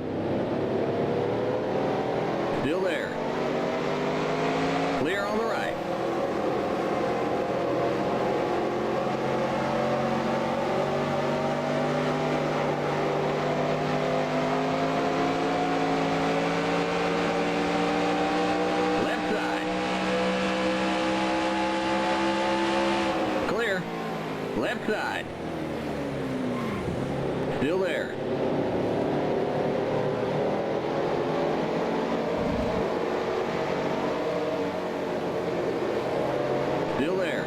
Still there. Clear side. Still there. Still there.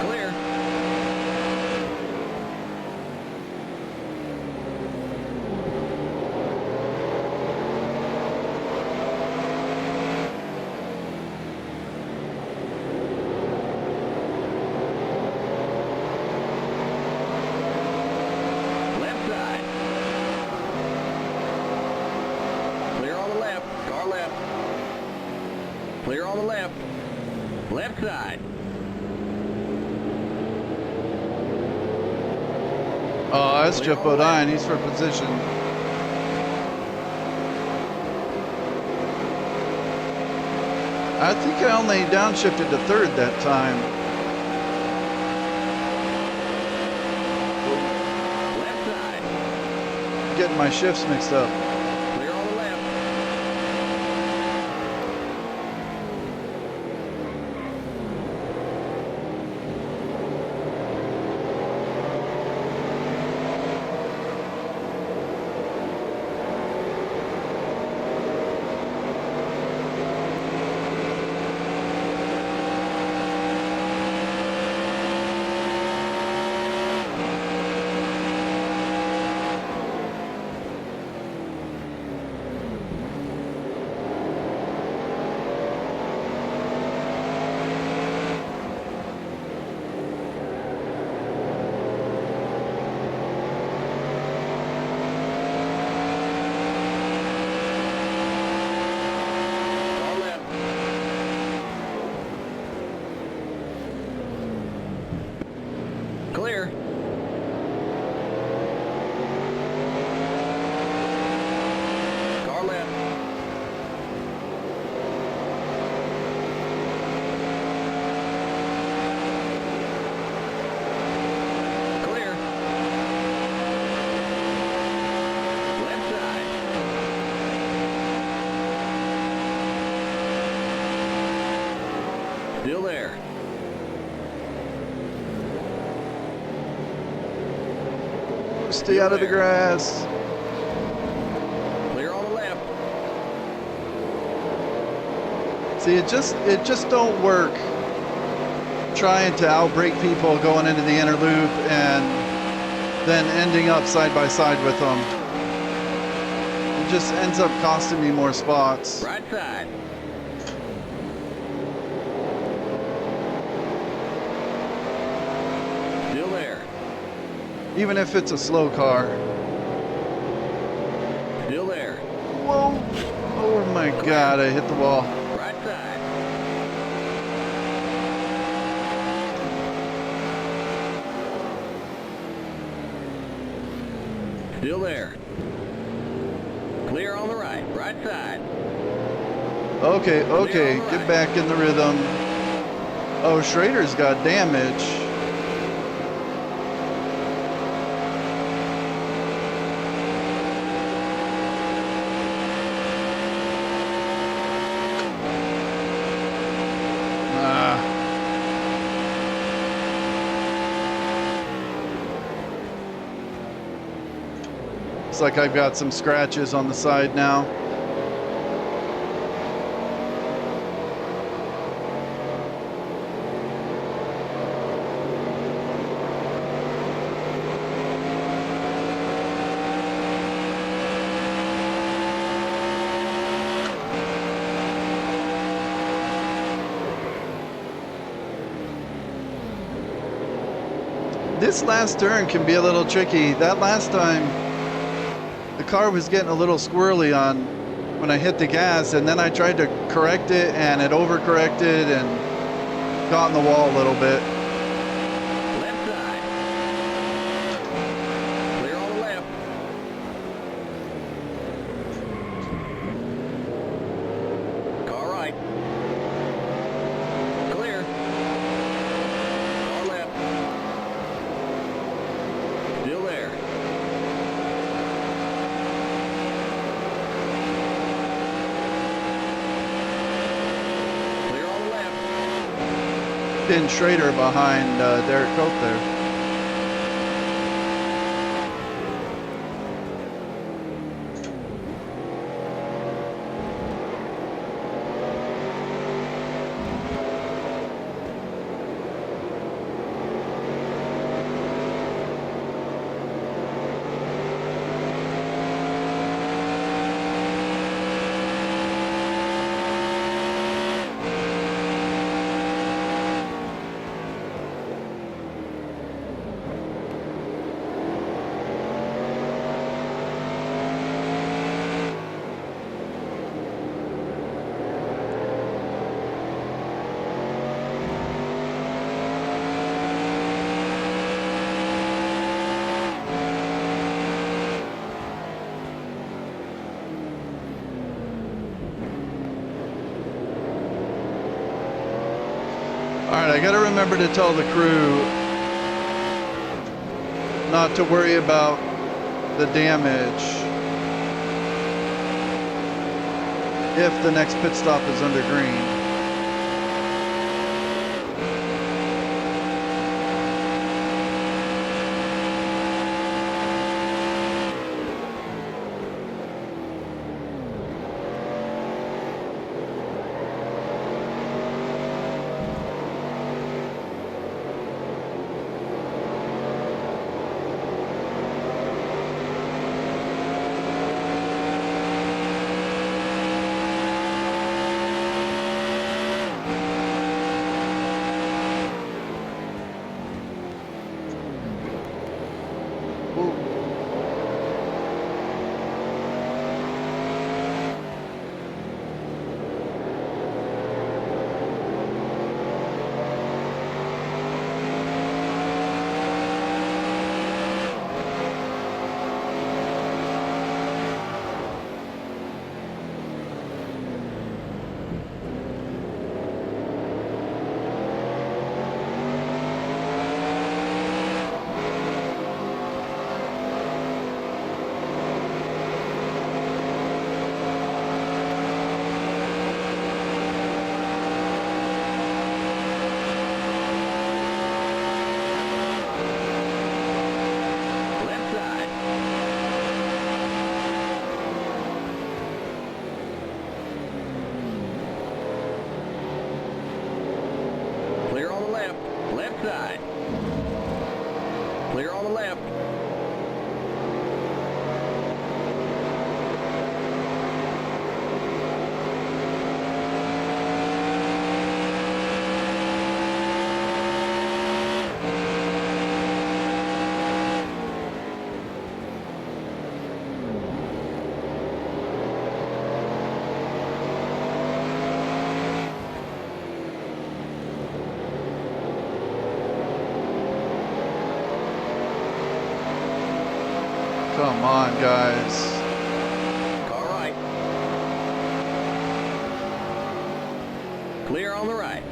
Clear. Left side. Clear on the left. Car left. Clear on the left. Left side. Oh, that's Jeff Bodine. He's for position. I think I only downshifted to third that time. Left side. Getting my shifts mixed up. Clear on the left. Car left. Clear. Car left. Clear. Left side. Still there. Stay out of the grass. Clear on the left. See, it just don't work trying to outbrake people going into the inner loop and then ending up side by side with them. It just ends up costing me more spots. Right side. Still there. Even if it's a slow car. Still there. Whoa! Oh my God, I hit the wall. Right side. Still there. Clear on the right. Right side. Okay, get back in the rhythm. Oh, Schrader's got damage. Looks like I've got some scratches on the side now. This last turn can be a little tricky. That last time, the car was getting a little squirrely on when I hit the gas, and then I tried to correct it, and it overcorrected and got in the wall a little bit. Left side. Clear on the left. Car right. Clear. Car left. Still there. Ben Schrader behind Derek Cope there. All right, I got to remember to tell the crew not to worry about the damage if the next pit stop is under green. Come on, guys. Car right. Clear on the right.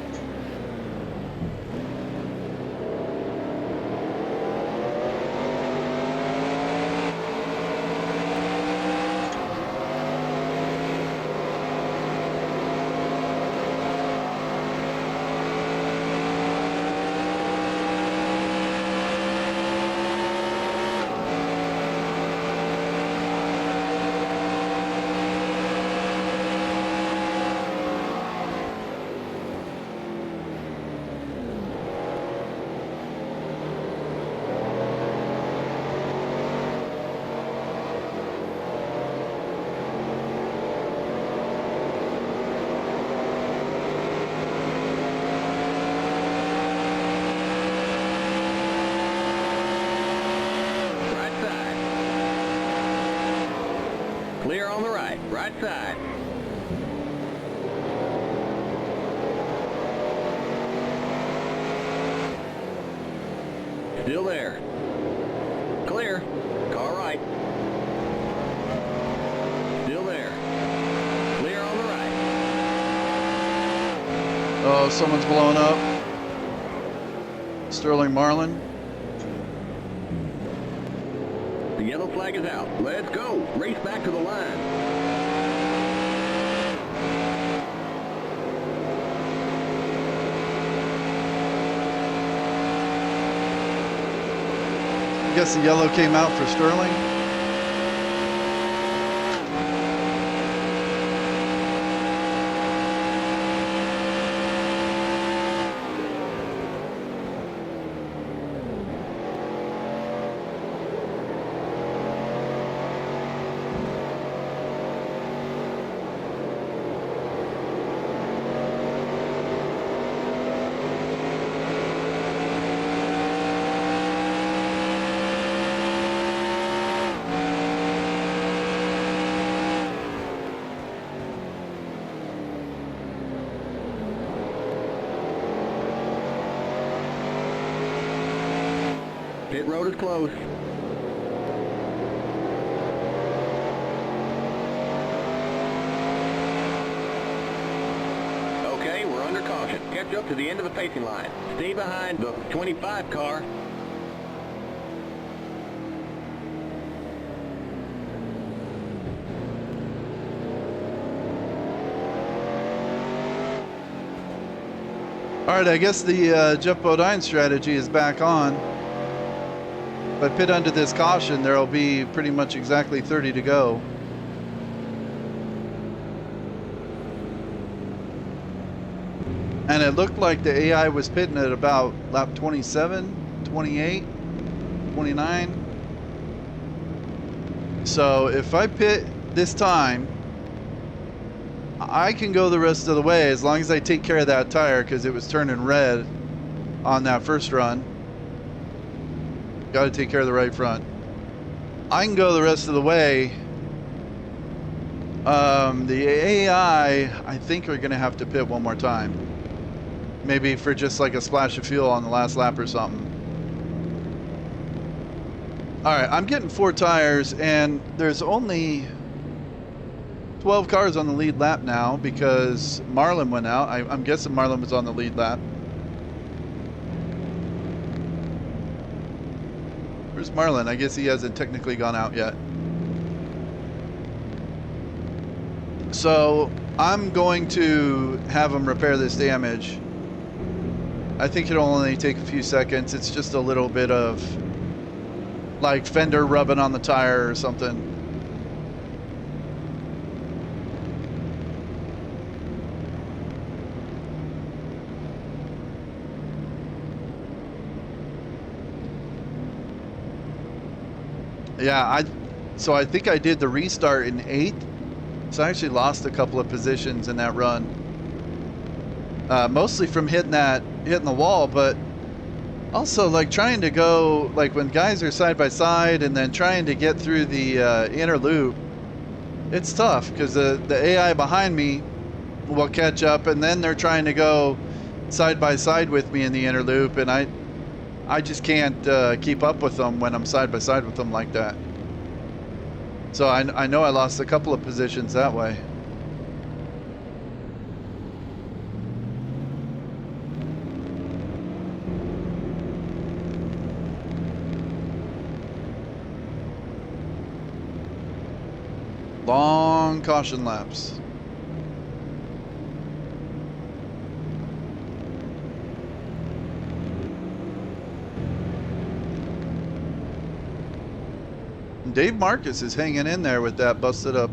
Clear on the right, right side. Still there. Clear. Car right. Still there. Clear on the right. Oh, someone's blown up. Sterling Marlin. The yellow flag is out. Let's go. Race back to the line. guess the yellow came out for Sterling. Pit road is closed. Okay, we're under caution. Catch up to the end of the pacing line. Stay behind the 25 car. All right, I guess the Jeff Bodine strategy is back on. If I pit under this caution, there'll be pretty much exactly 30 to go. And it looked like the AI was pitting at about lap 27, 28, 29. So if I pit this time, I can go the rest of the way as long as I take care of that tire, because it was turning red on that first run. Got to take care of the right front. I can go the rest of the way. The AI, I think, are going to have to pit one more time. Maybe for just like a splash of fuel on the last lap or something. All right, I'm getting 4 tires, and there's only 12 cars on the lead lap now because Marlin went out. I'm guessing Marlin was on the lead lap. Where's Marlin? I guess he hasn't technically gone out yet. So I'm going to have him repair this damage. I think it'll only take a few seconds. It's just a little bit of like fender rubbing on the tire or something. Yeah, so I think I did the restart in 8th. So I actually lost a couple of positions in that run. Mostly from hitting the wall, but also like trying to go, like when guys are side by side and then trying to get through the inner loop. It's tough because the AI behind me will catch up, and then they're trying to go side by side with me in the inner loop, and I just can't keep up with them when I'm side by side with them like that. So I know I lost a couple of positions that way. Long caution laps. Dave Marcus is hanging in there with that busted up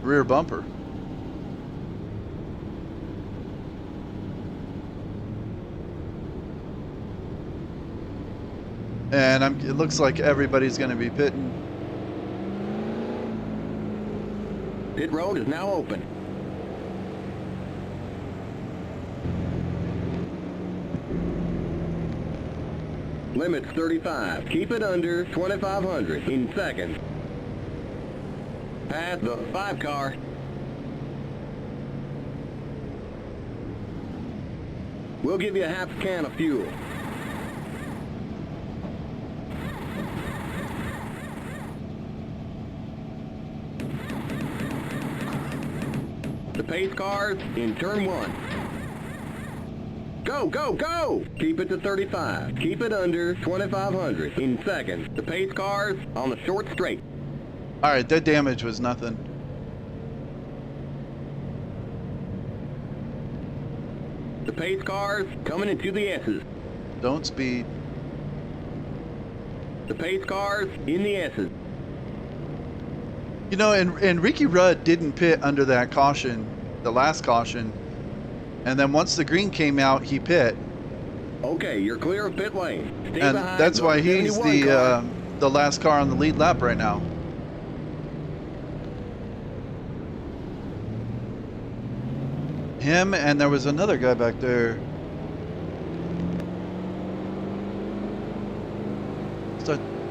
rear bumper. And it looks like everybody's going to be pitting. Pit road is now open. Limits 35. Keep it under 2,500 in seconds. Pass the 5 car. We'll give you a half can of fuel. The pace cars in turn 1. Go, go, go! Keep it to 35. Keep it under 2,500 in seconds. The pace cars on the short straight. All right, that damage was nothing. The pace cars coming into the S's. Don't speed. The pace cars in the S's. You know, and Ricky Rudd didn't pit under that caution, the last caution. And then once the green came out, he pit. Okay, you're clear of pit lane. Stay And behind that's why he's 71 car. the last car on the lead lap right now. Him, and there was another guy back there.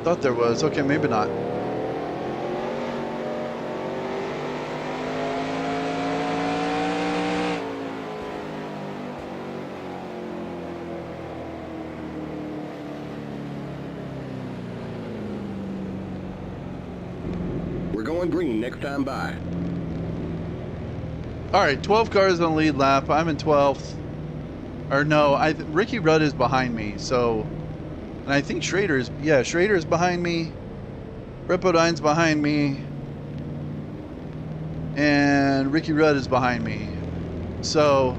Thought there was. Okay, maybe not. We're going green next time by. All right, 12 cars on the lead lap. I'm in 12th. Or no, Ricky Rudd is behind me. So, and I think Schrader's behind me. Repodine's behind me. And Ricky Rudd is behind me. So,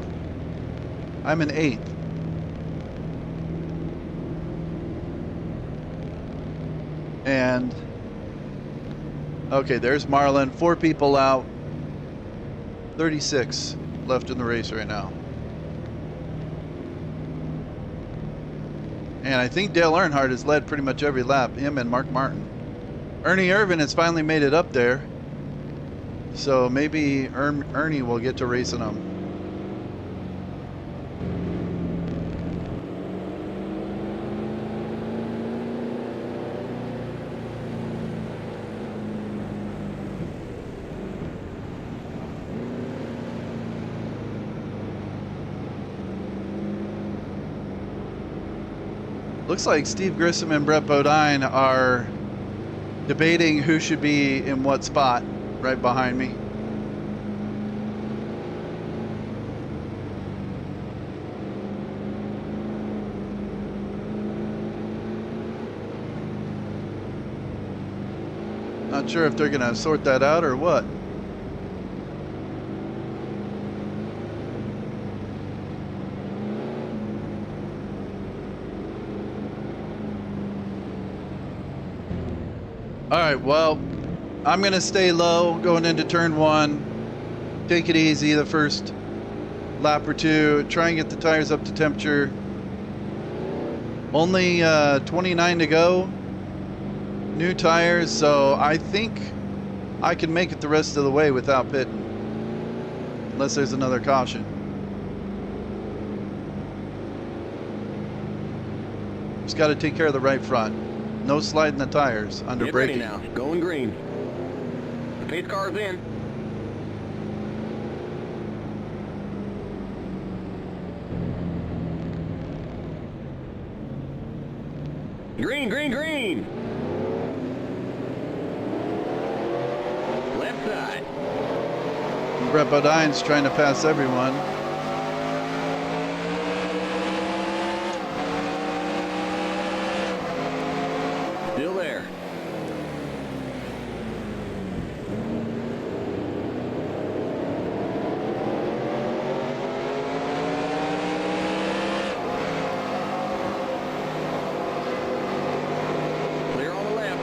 I'm in 8th. And, okay, there's Marlon. 4 people out. 36 left in the race right now. And I think Dale Earnhardt has led pretty much every lap, him and Mark Martin. Ernie Irvin has finally made it up there. So maybe Ernie will get to racing him. Looks like Steve Grissom and Brett Bodine are debating who should be in what spot right behind me. Not sure if they're going to sort that out or what. All right, well, I'm going to stay low going into turn 1. Take it easy the first lap or two. Try and get the tires up to temperature. Only 29 to go. New tires, so I think I can make it the rest of the way without pitting. Unless there's another caution. Just got to take care of the right front. No sliding the tires under Get braking. ready now. Going green. The pace car's in. Green, green, green. Left side. Brett Bodine's trying to pass everyone. Still there. Clear on the left.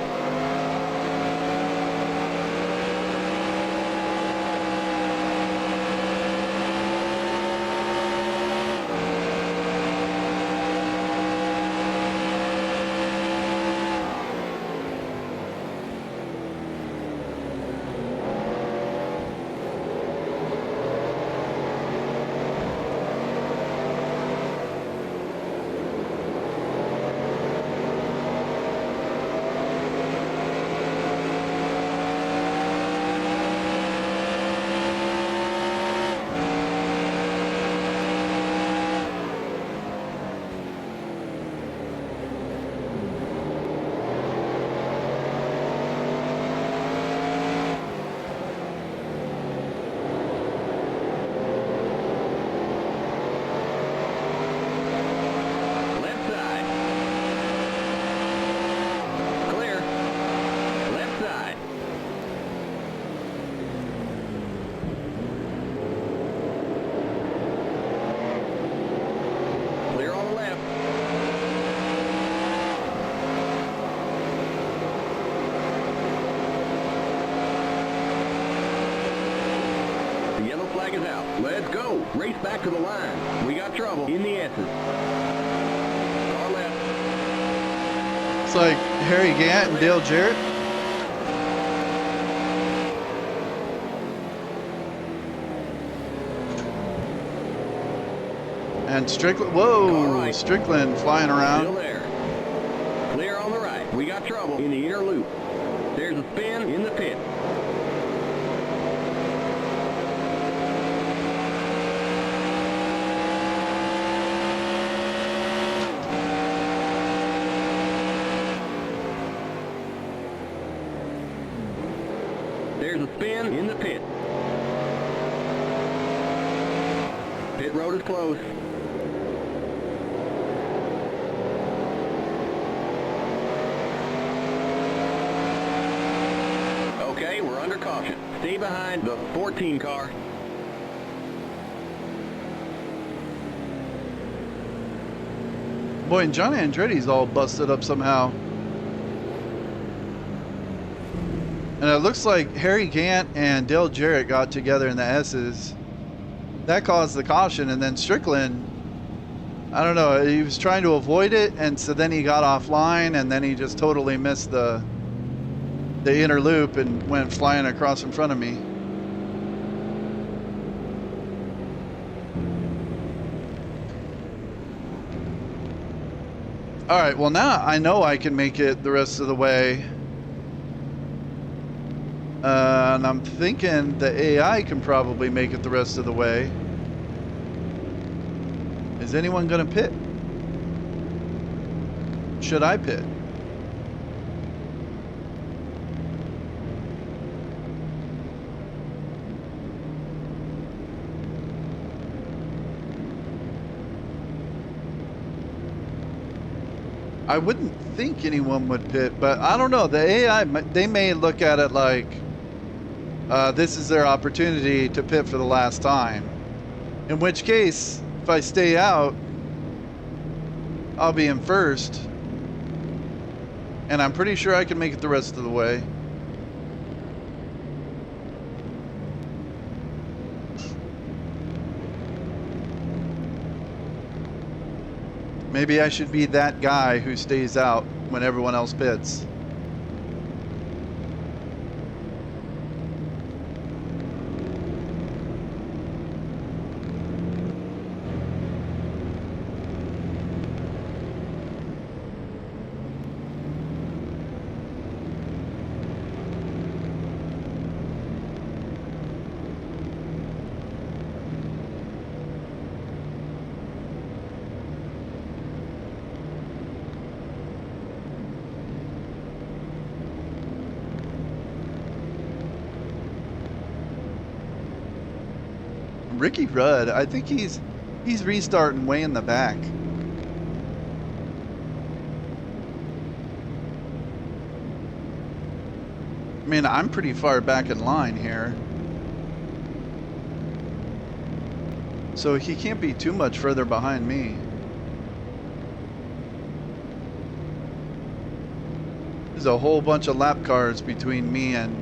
Race back to the line. We got trouble in the S's. Car left. It's like Harry Gant and Dale Jarrett. And Strickland, whoa, right. Strickland flying Still around. there. Clear on the right. We got trouble in the inner loop. There's a spin in the pit. There's a spin in the pit. Pit road is closed. Okay, we're under caution. Stay behind the 14 car. Boy, and John Andretti's all busted up somehow. And it looks like Harry Gant and Dale Jarrett got together in the S's. That caused the caution, and then Strickland, I don't know, he was trying to avoid it, and so then he got offline, and then he just totally missed the inner loop and went flying across in front of me. All right, well now I know I can make it the rest of the way. And I'm thinking the AI can probably make it the rest of the way. Is anyone gonna pit? Should I pit? I wouldn't think anyone would pit, but I don't know. The AI, they may look at it like this is their opportunity to pit for the last time. In which case, if I stay out, I'll be in first. And I'm pretty sure I can make it the rest of the way. Maybe I should be that guy who stays out when everyone else pits. Ricky Rudd, I think he's restarting way in the back. I mean, I'm pretty far back in line here. So he can't be too much further behind me. There's a whole bunch of lap cars between me and...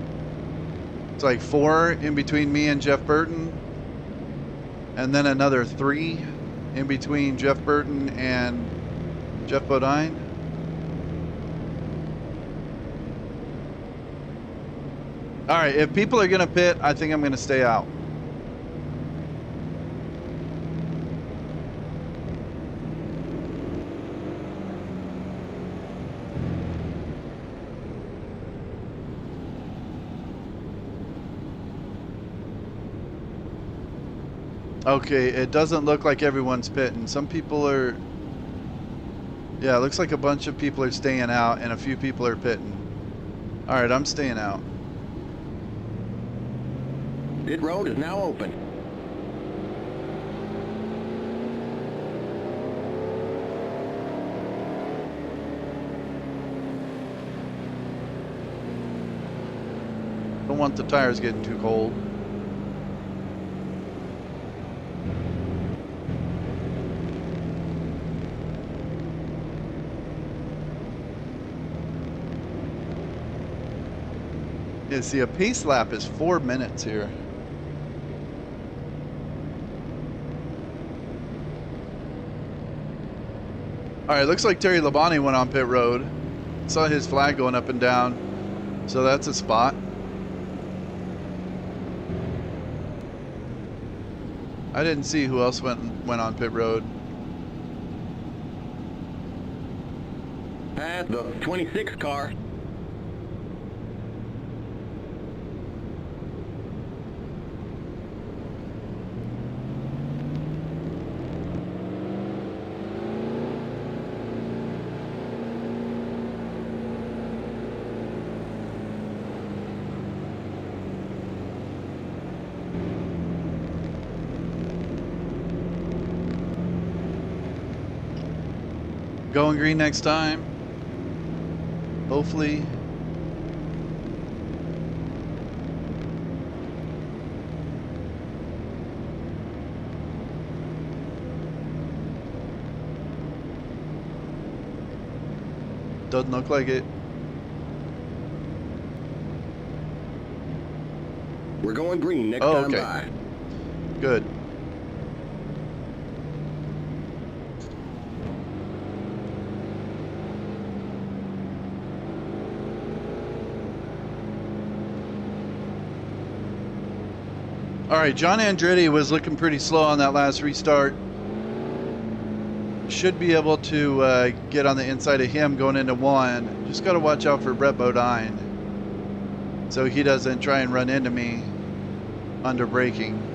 It's like 4 in between me and Jeff Burton. And then another 3 in between Jeff Burton and Jeff Bodine. All right, if people are gonna pit, I think I'm gonna stay out. Okay, it doesn't look like everyone's pitting. Some people are... Yeah, it looks like a bunch of people are staying out and a few people are pitting. All right, I'm staying out. Pit road is now open. Don't want the tires getting too cold. Yeah, see, a pace lap is 4 minutes here. All right, looks like Terry Labonte went on pit road. Saw his flag going up and down, so that's a spot. I didn't see who else went on pit road. The 26 car. Going green next time. Hopefully. Doesn't look like it. We're going green next time okay. by. Good. All right, John Andretti was looking pretty slow on that last restart. Should be able to get on the inside of him going into one. Just got to watch out for Brett Bodine so he doesn't try and run into me under braking.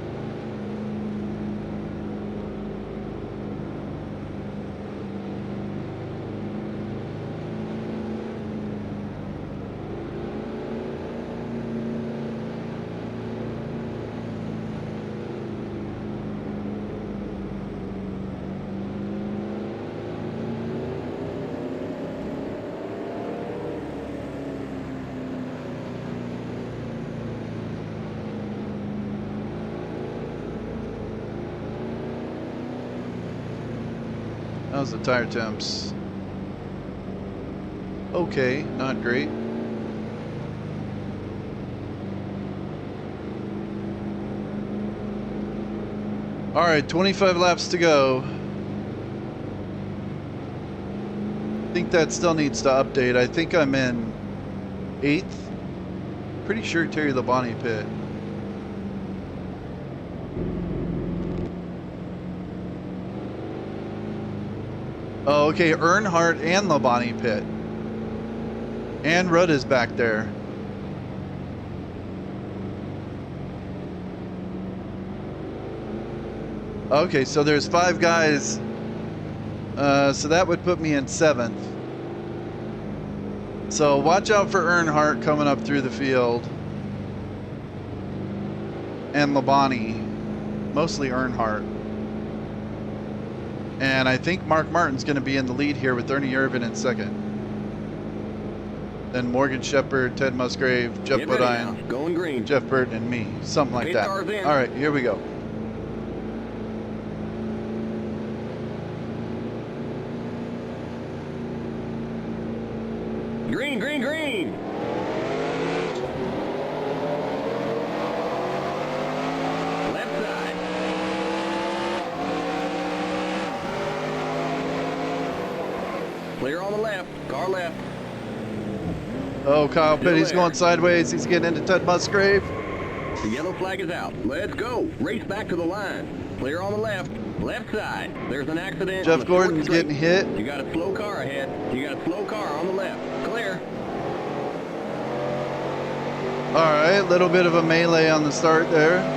How's the tire temps? Okay, not great. All right, 25 laps to go. I think that still needs to update. I think I'm in 8th. Pretty sure Terry Labonte pit. Oh, okay, Earnhardt and Labonte pit. And Rudd is back there. Okay, so there's 5 guys. So that would put me in 7th. So watch out for Earnhardt coming up through the field. And Labonte. Mostly Earnhardt. And I think Mark Martin's going to be in the lead here with Ernie Irvin in 2nd. Then Morgan Shepherd, Ted Musgrave, Jeff Bodine, going green. Jeff Burton, and me. Something like that. All right, here we go. Green, green, green. Left side. Clear on the left. Car left. Oh, Kyle Petty's going sideways. He's getting into Ted Musgrave. The yellow flag is out. Let's go. Race back to the line. Clear on the left. Left side. There's an accident. Jeff Gordon's getting hit. You got a slow car ahead. You got a slow car on the left. Clear. All right, a little bit of a melee on the start there.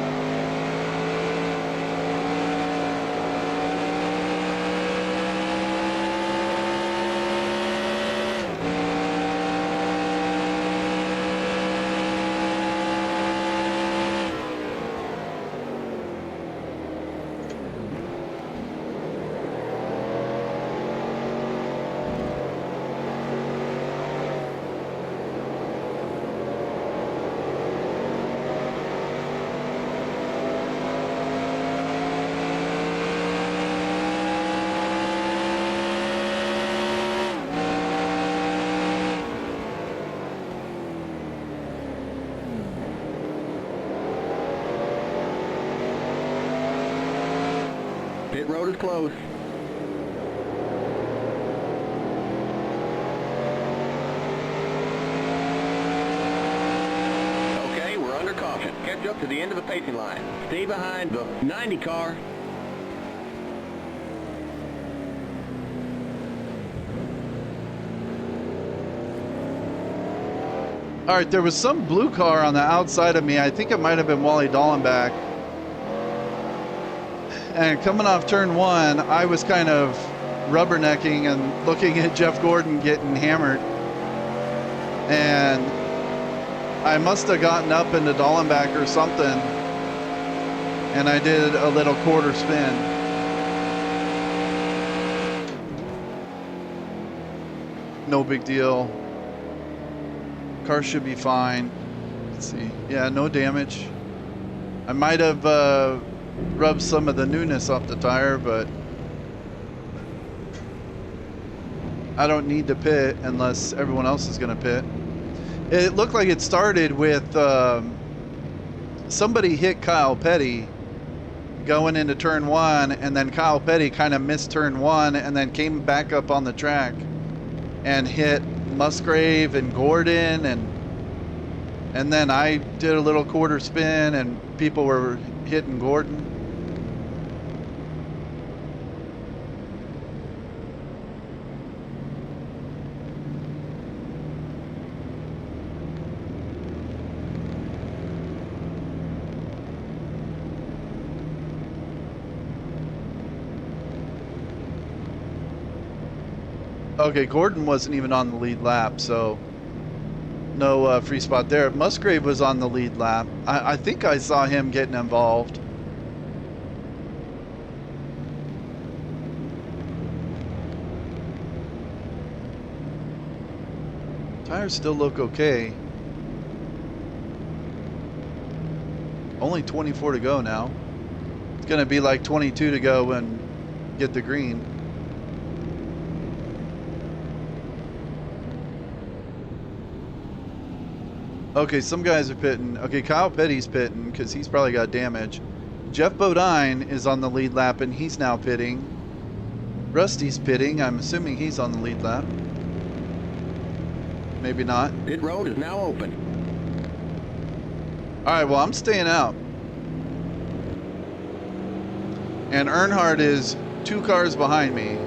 Pit road is closed. catch up to the end of the pacing line. Stay behind the 90 car. All right, there was some blue car on the outside of me. I think it might have been Wally Dallenbach. And coming off turn one, I was kind of rubbernecking and looking at Jeff Gordon getting hammered. And I must have gotten up into Dallenbach or something. And I did a little quarter spin. No big deal. Car should be fine. Let's see. Yeah, no damage. I might have rubbed some of the newness off the tire, but I don't need to pit unless everyone else is going to pit. It looked like it started with somebody hit Kyle Petty going into turn one, and then Kyle Petty kind of missed turn one and then came back up on the track and hit Musgrave and Gordon, and then I did a little quarter spin and people were hitting Gordon. Okay, Gordon wasn't even on the lead lap, so no free spot there. Musgrave was on the lead lap. I think I saw him getting involved. Tires still look okay. Only 24 to go now. It's gonna be like 22 to go and get the green. Okay, some guys are pitting. Okay, Kyle Petty's pitting because he's probably got damage. Jeff Bodine is on the lead lap and he's now pitting. Rusty's pitting. I'm assuming he's on the lead lap. Maybe not. Pit road is now open. All right, well, I'm staying out. And Earnhardt is 2 cars behind me.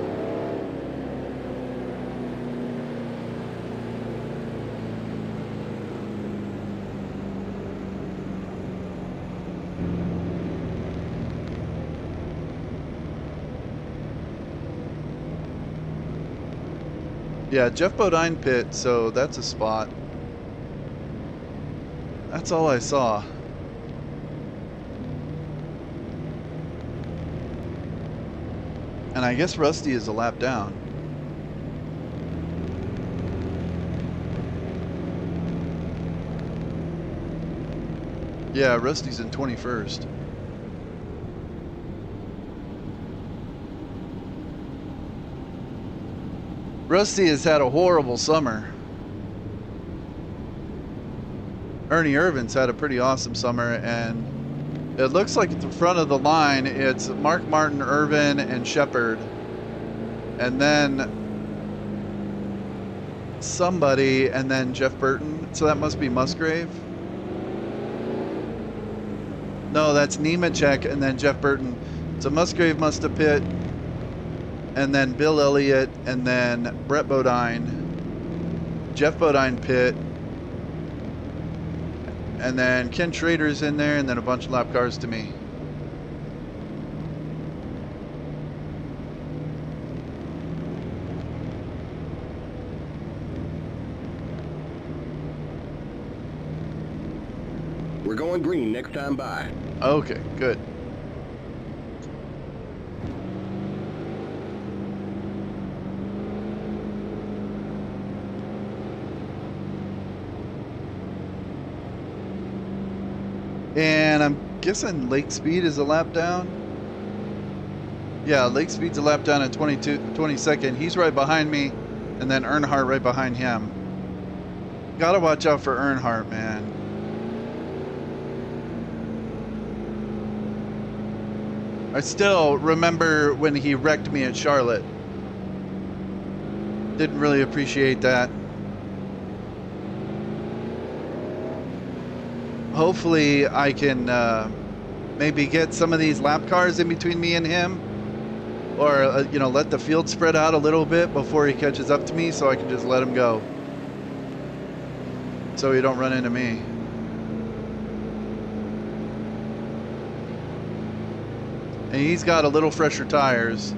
Yeah, Jeff Bodine pit, so that's a spot. That's all I saw. And I guess Rusty is a lap down. Yeah, Rusty's in 21st. Rusty has had a horrible summer. Ernie Irvin's had a pretty awesome summer, and it looks like at the front of the line, it's Mark Martin, Irvin, and Shepard. And then somebody, and then Jeff Burton. So that must be Musgrave. No, that's Nemechek and then Jeff Burton. So Musgrave must have pit, and then Bill Elliott, and then Brett Bodine, Jeff Bodine pit, and then Ken Schrader's in there, and then a bunch of lap cars to me. We're going green next time by. Okay, good. And I'm guessing Lake Speed is a lap down. Yeah, Lake Speed's a lap down at 22nd. He's right behind me, and then Earnhardt right behind him. Gotta watch out for Earnhardt, man. I still remember when he wrecked me at Charlotte. Didn't really appreciate that. hopefully I can maybe get some of these lap cars in between me and him, or let the field spread out a little bit before he catches up to me, so I can just let him go, so he don't run into me. And he's got a little fresher tires.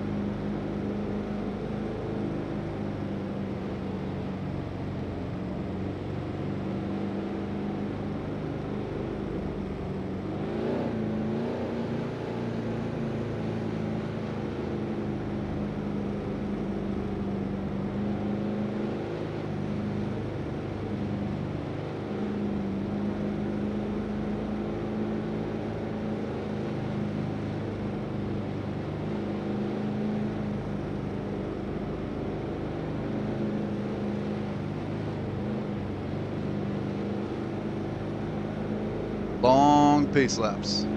Long pace laps.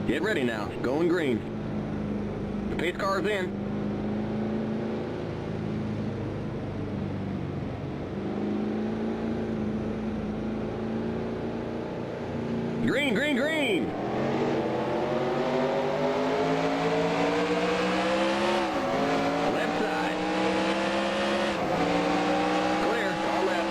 Get ready now. Going green. The pace car's in. Green, green, green! Left side. Clear, car left.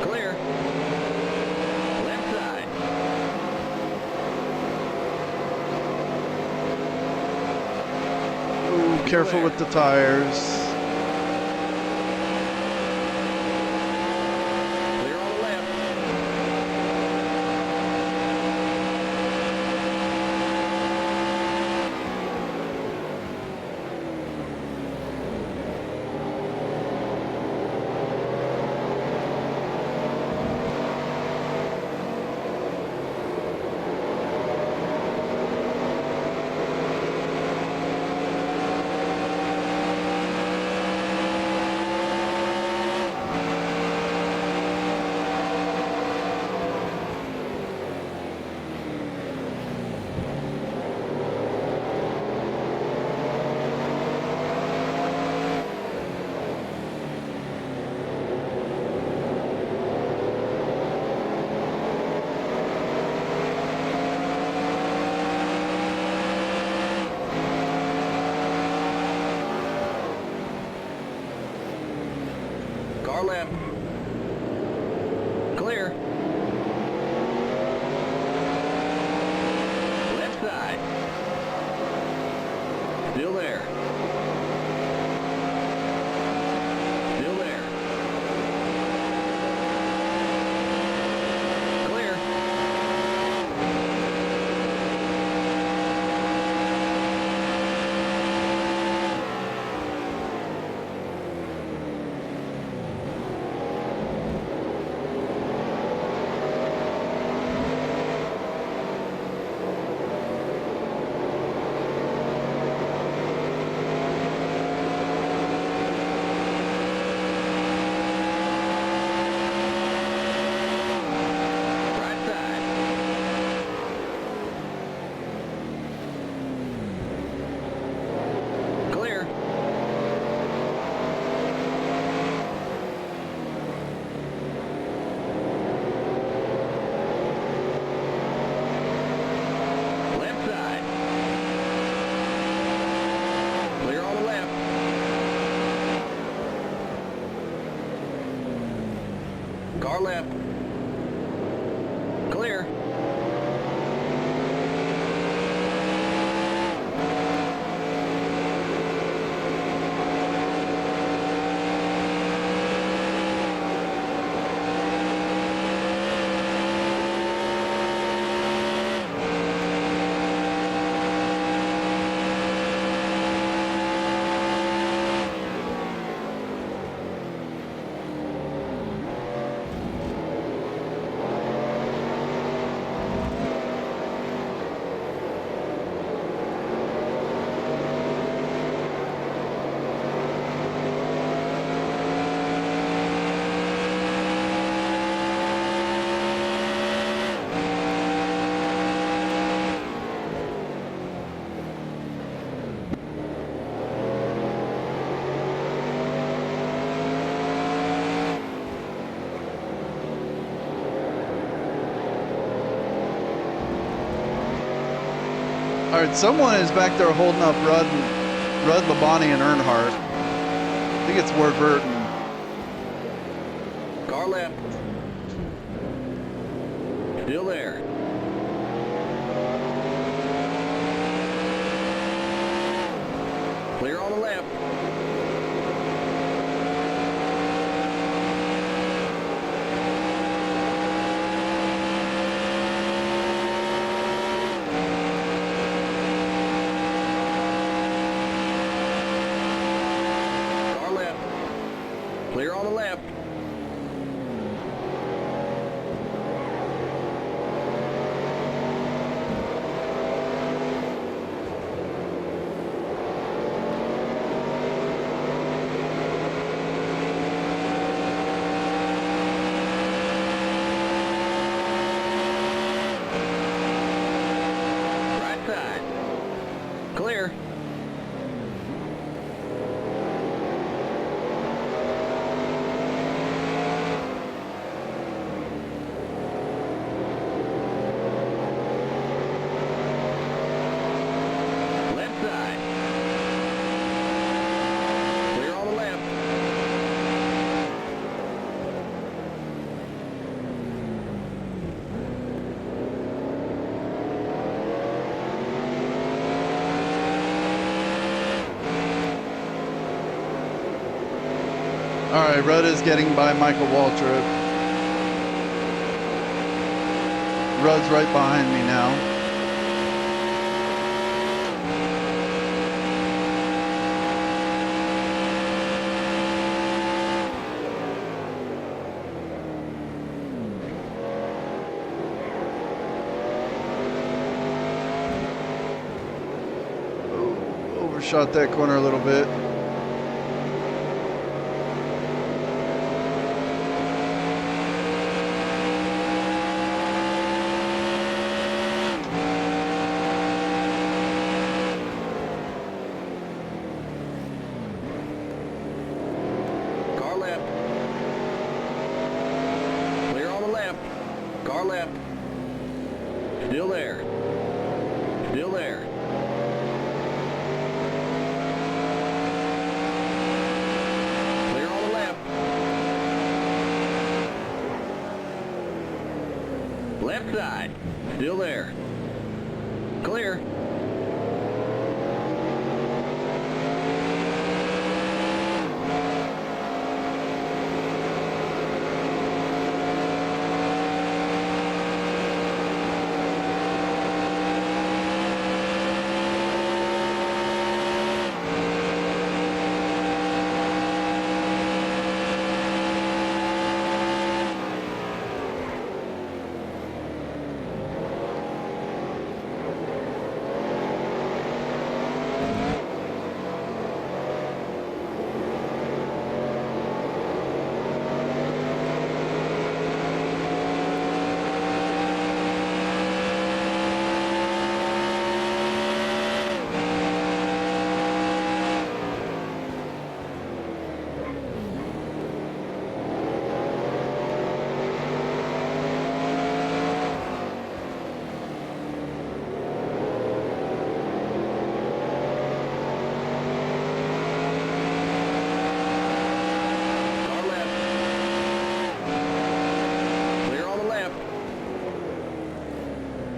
Clear. Left side. Ooh, careful with the tires. Clear on the left. Car left. Clear. Left side. Still there. Still there. Clear. Right side. Clear. Left side. Clear on the left. Car left. Clear. All right, someone is back there holding up Rudd, Labonte, and Earnhardt. I think it's Ward Burton. Car left. Still there. Clear on the left. Car left. Clear on the left. Clear. Left side. Clear on the left. All right, Rudd is getting by Michael Waltrip. Rudd's right behind me now. Oh, overshot that corner a little bit. Car left. Still there. Still there. Clear on the left. Left side. Still there. Clear.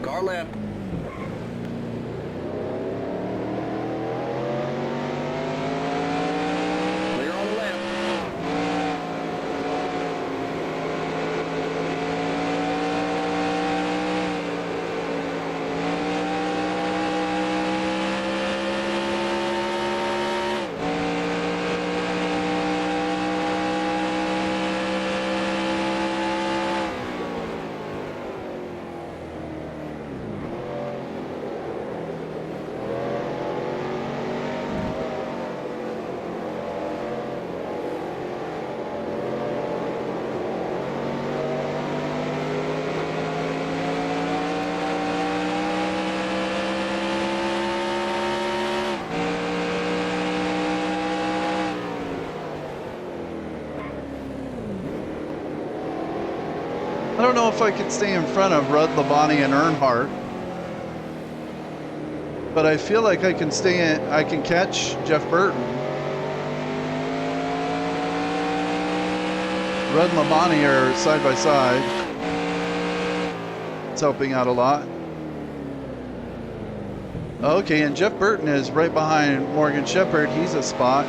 Car left. Clear on the left. I don't know if I could stay in front of Rudd, Labonte, and Earnhardt. but I feel like I can stay in. I can catch Jeff Burton. Rudd and Labonte are side by side. It's helping out a lot. Okay, and Jeff Burton is right behind Morgan Shepherd. He's a spot.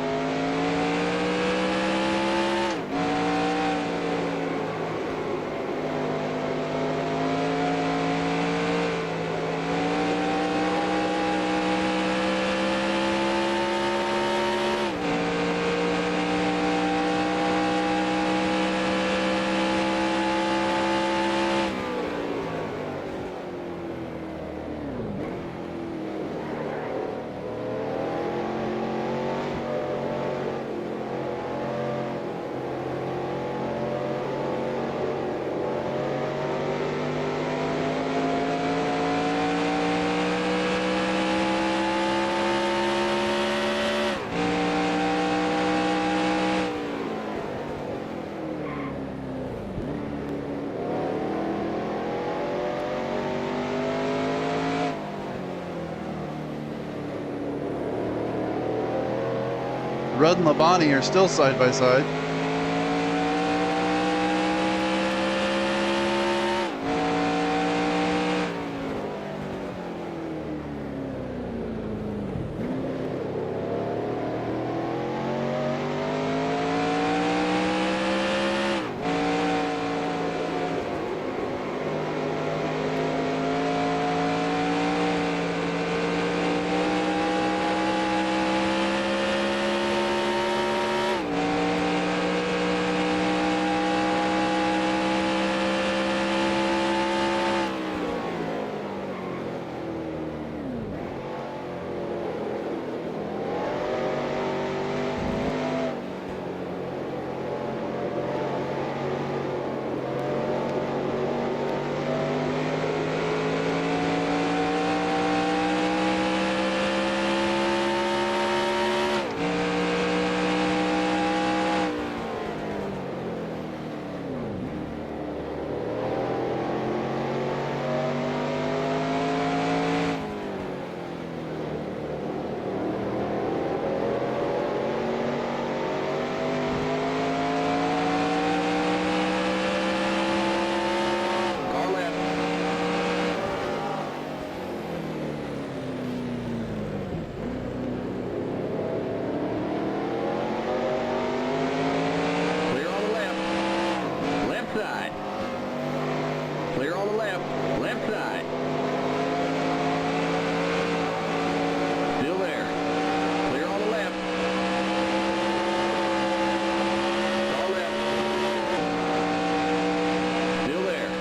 Rudd and Labonte are still side by side.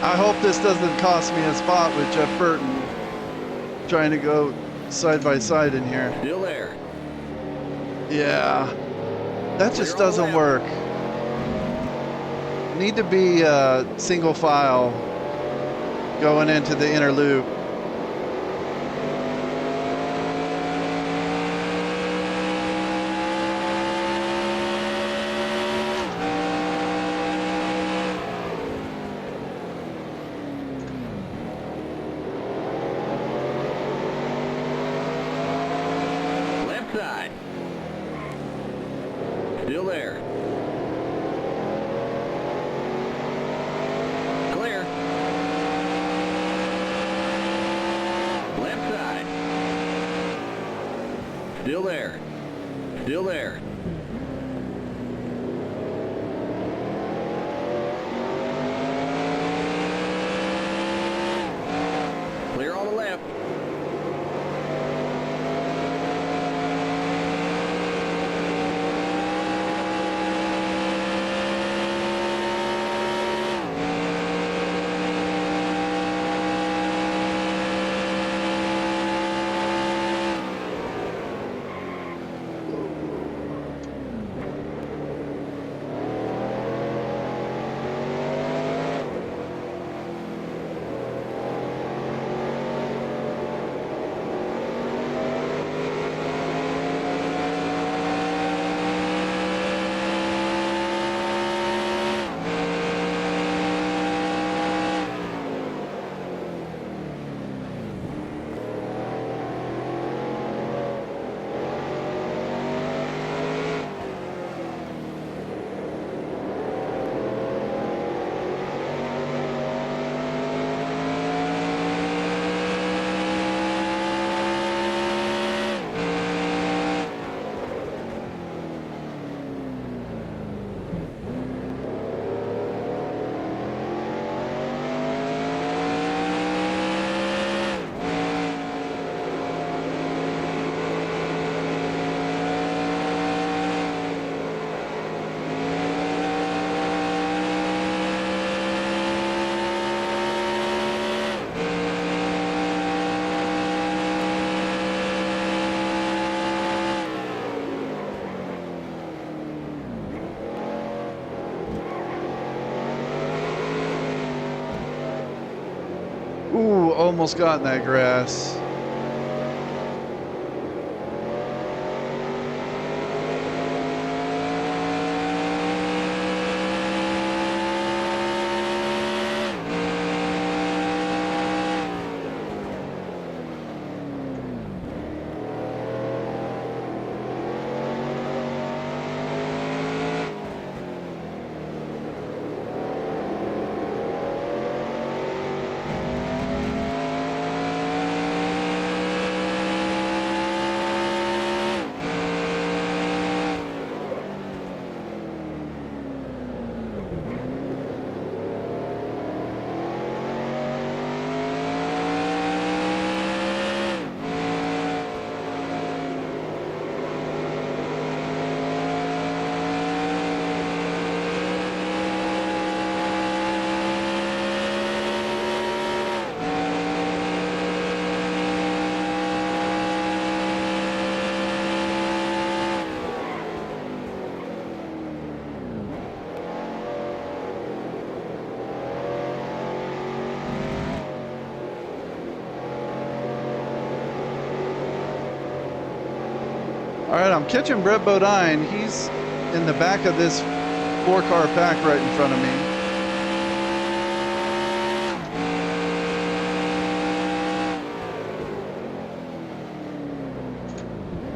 I hope this doesn't cost me a spot with Jeff Burton trying to go side by side in here. Still there. Yeah, that just doesn't work. Need to be single file going into the inner loop. Side. Still there. Clear. Left side. Still there. Still there. Clear on the left. almost got in that grass. All right, I'm catching Brett Bodine. He's in the back of this 4-car pack right in front of me.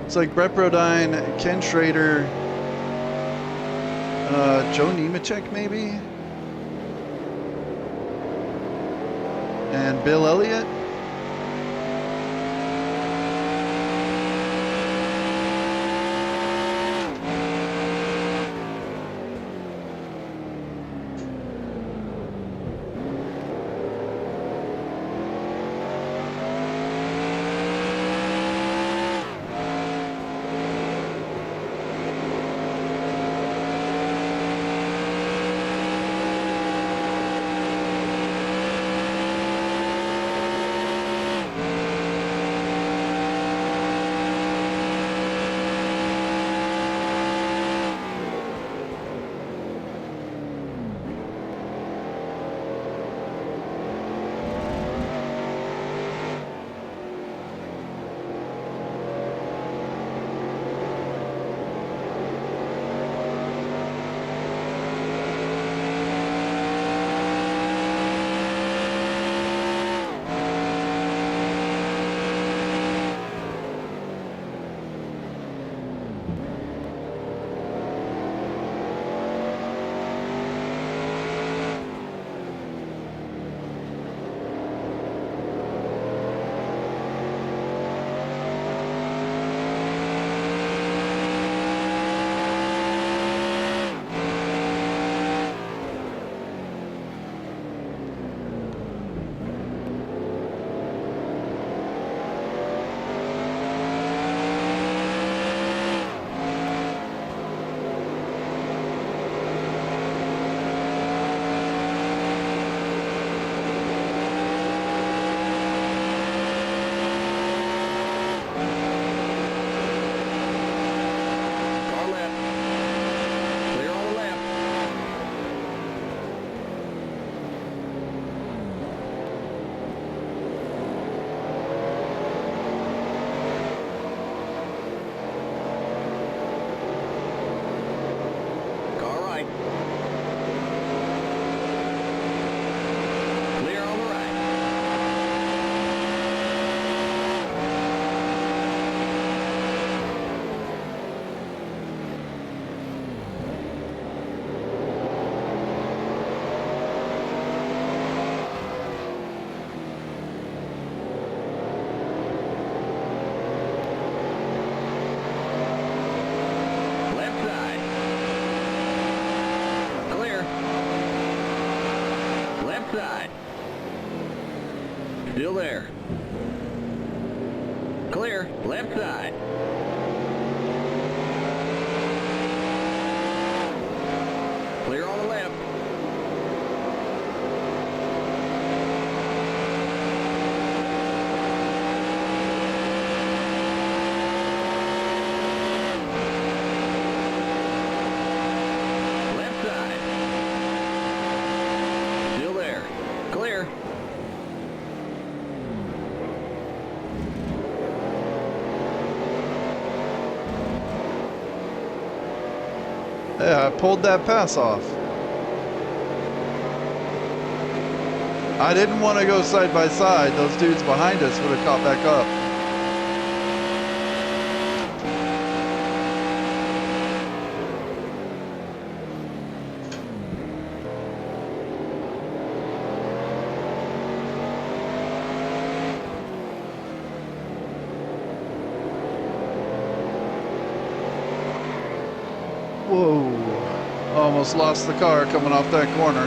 It's like Brett Bodine, Ken Schrader, Joe Nemechek maybe, and Bill Elliott. Still there. Clear, left side. Clear on the left. Left side. Still there. Clear. Yeah, I pulled that pass off. I didn't want to go side by side. Those dudes behind us would have caught back up. Whoa. Almost lost the car coming off that corner.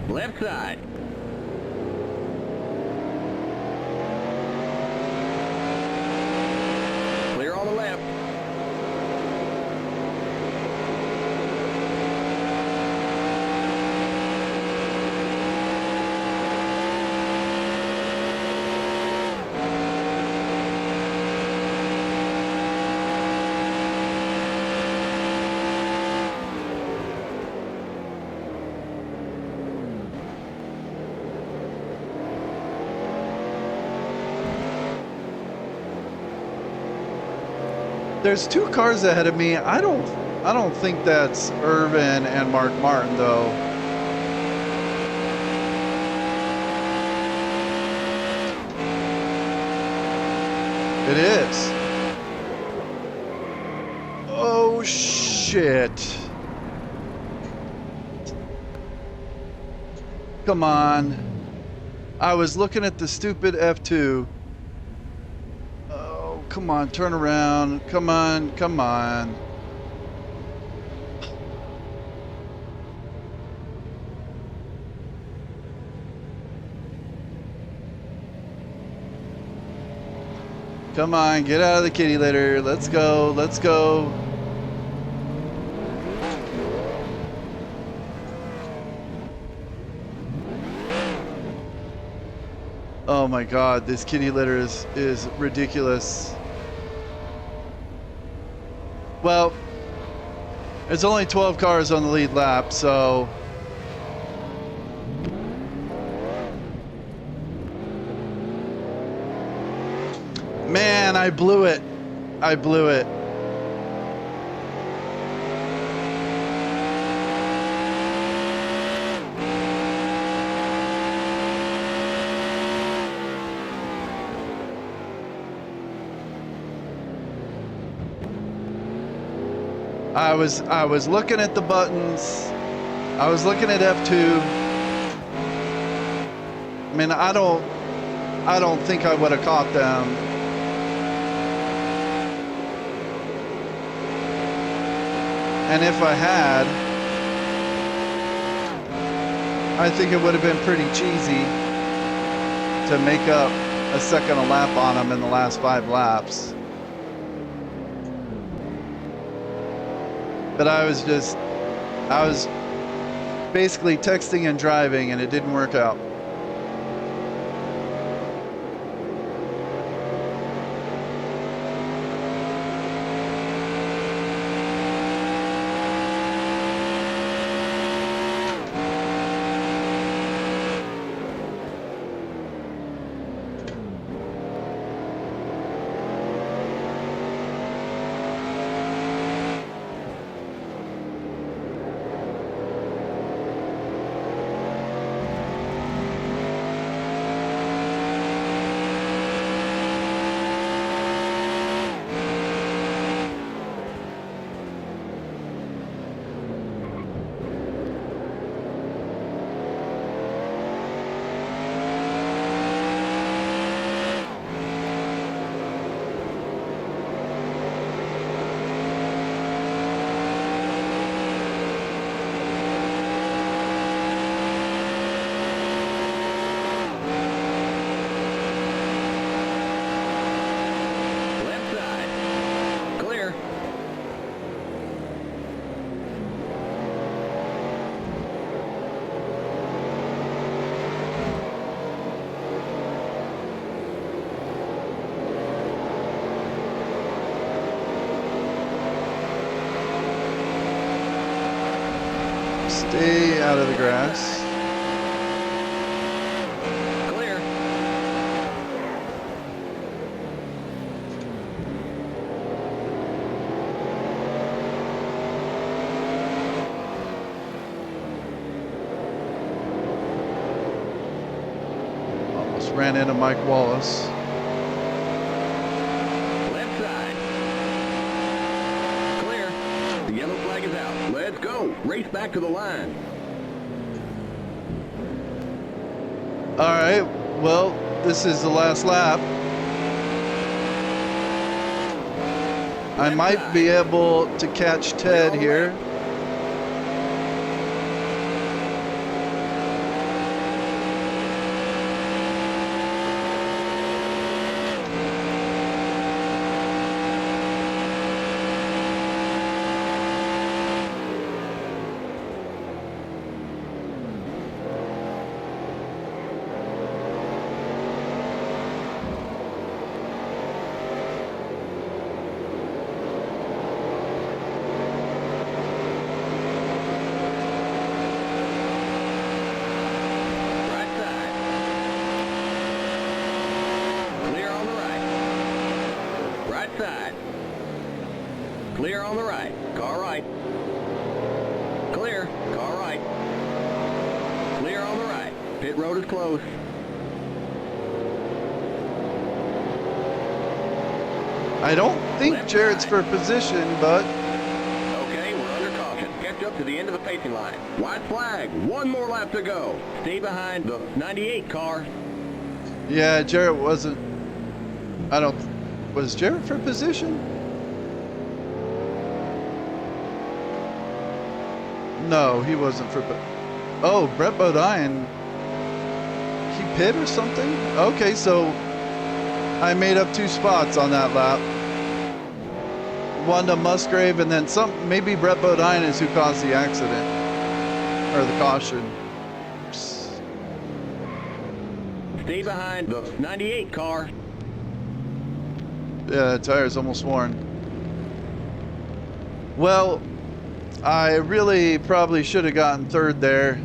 Left side. Clear on the left. There's two cars ahead of me. I don't think that's Irvin and Mark Martin though. It is. Oh shit. Come on. I was looking at the stupid F2. Come on, turn around. Come on, come on. Come on, get out of the kitty litter. Let's go, let's go. Oh my God, this kitty litter is ridiculous. Well, there's only 12 cars on the lead lap, so man, I blew it. I blew it. I was looking at the buttons. I was looking at F2. I mean, I don't think I would have caught them. And if I had, I think it would have been pretty cheesy to make up a second a lap on them in the last 5 laps. But I was basically texting and driving, and it didn't work out. Stay out of the grass. Clear. Almost ran into Mike Wallace. Left side. Clear. The yellow flag is out. Let's go. Race back to the line. All right, well, this is the last lap. I might be able to catch Ted here. Clear on the right. Car right. Clear. Car right. Clear on the right. Pit road is closed. I don't think Left Jared's side. for position, but Okay, we're under caution. Catch up to the end of the pacing line. White flag. One more lap to go. Stay behind the 98 car. yeah, Jared wasn't. Was Jared for position? No, he wasn't for. Oh, Brett Bodine. He pit or something? Okay, so I made up 2 spots on that lap. One to Musgrave, and then maybe Brett Bodine is who caused the accident or the caution. Stay behind the 98 car. Yeah, the tire's almost worn. Well, I really probably should have gotten 3rd there.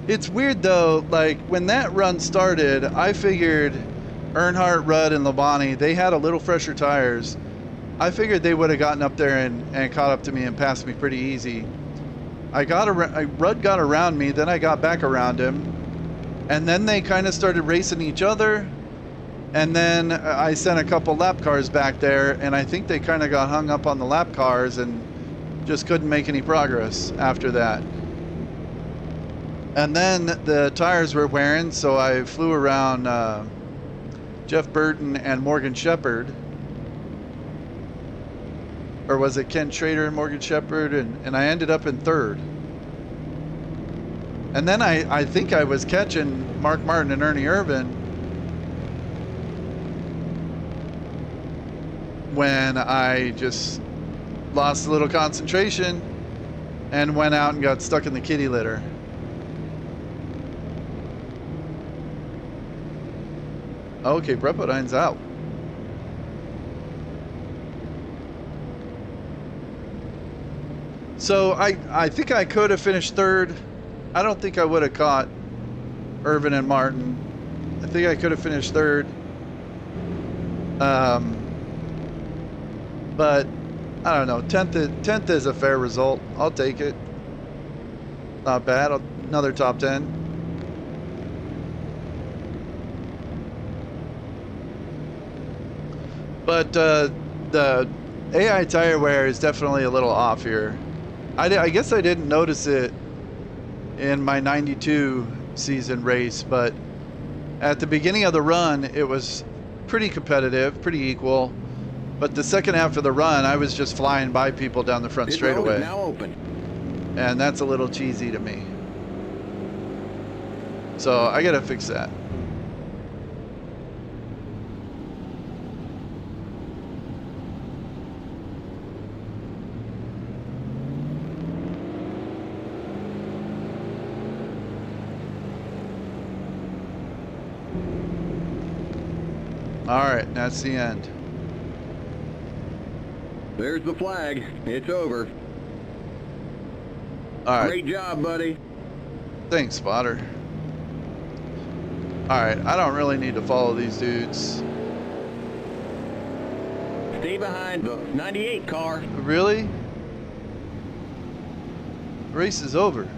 It's weird though, like when that run started, I figured Earnhardt, Rudd, and Labonte, they had a little fresher tires. I figured they would have gotten up there and caught up to me and passed me pretty easy. Rudd got around me, then I got back around him, and then they kind of started racing each other, and then I sent a couple lap cars back there, and I think they kind of got hung up on the lap cars and just couldn't make any progress after that. And then the tires were wearing, so I flew around Jeff Burton and Morgan Shepherd. Or was it Ken Schrader and Morgan Shepherd? And I ended up in 3rd. And then I think I was catching Mark Martin and Ernie Irvin when I just lost a little concentration and went out and got stuck in the kitty litter. Okay, Brett Bodine's out. So I think I could have finished 3rd. I don't think I would have caught Irvin and Martin. I think I could have finished 3rd. But I don't know. 10th is a fair result. I'll take it. Not bad. Another top 10. But the AI tire wear is definitely a little off here. I guess I didn't notice it in my 92 season race, but at the beginning of the run, it was pretty competitive, pretty equal. But the second half of the run, I was just flying by people down the front straightaway. Pit road is now open. And that's a little cheesy to me. So I gotta fix that. All right, that's the end. There's the flag. It's over. All right. Great job, buddy. Thanks, spotter. All right, I don't really need to follow these dudes. Stay behind the 98 car. Really? Race is over.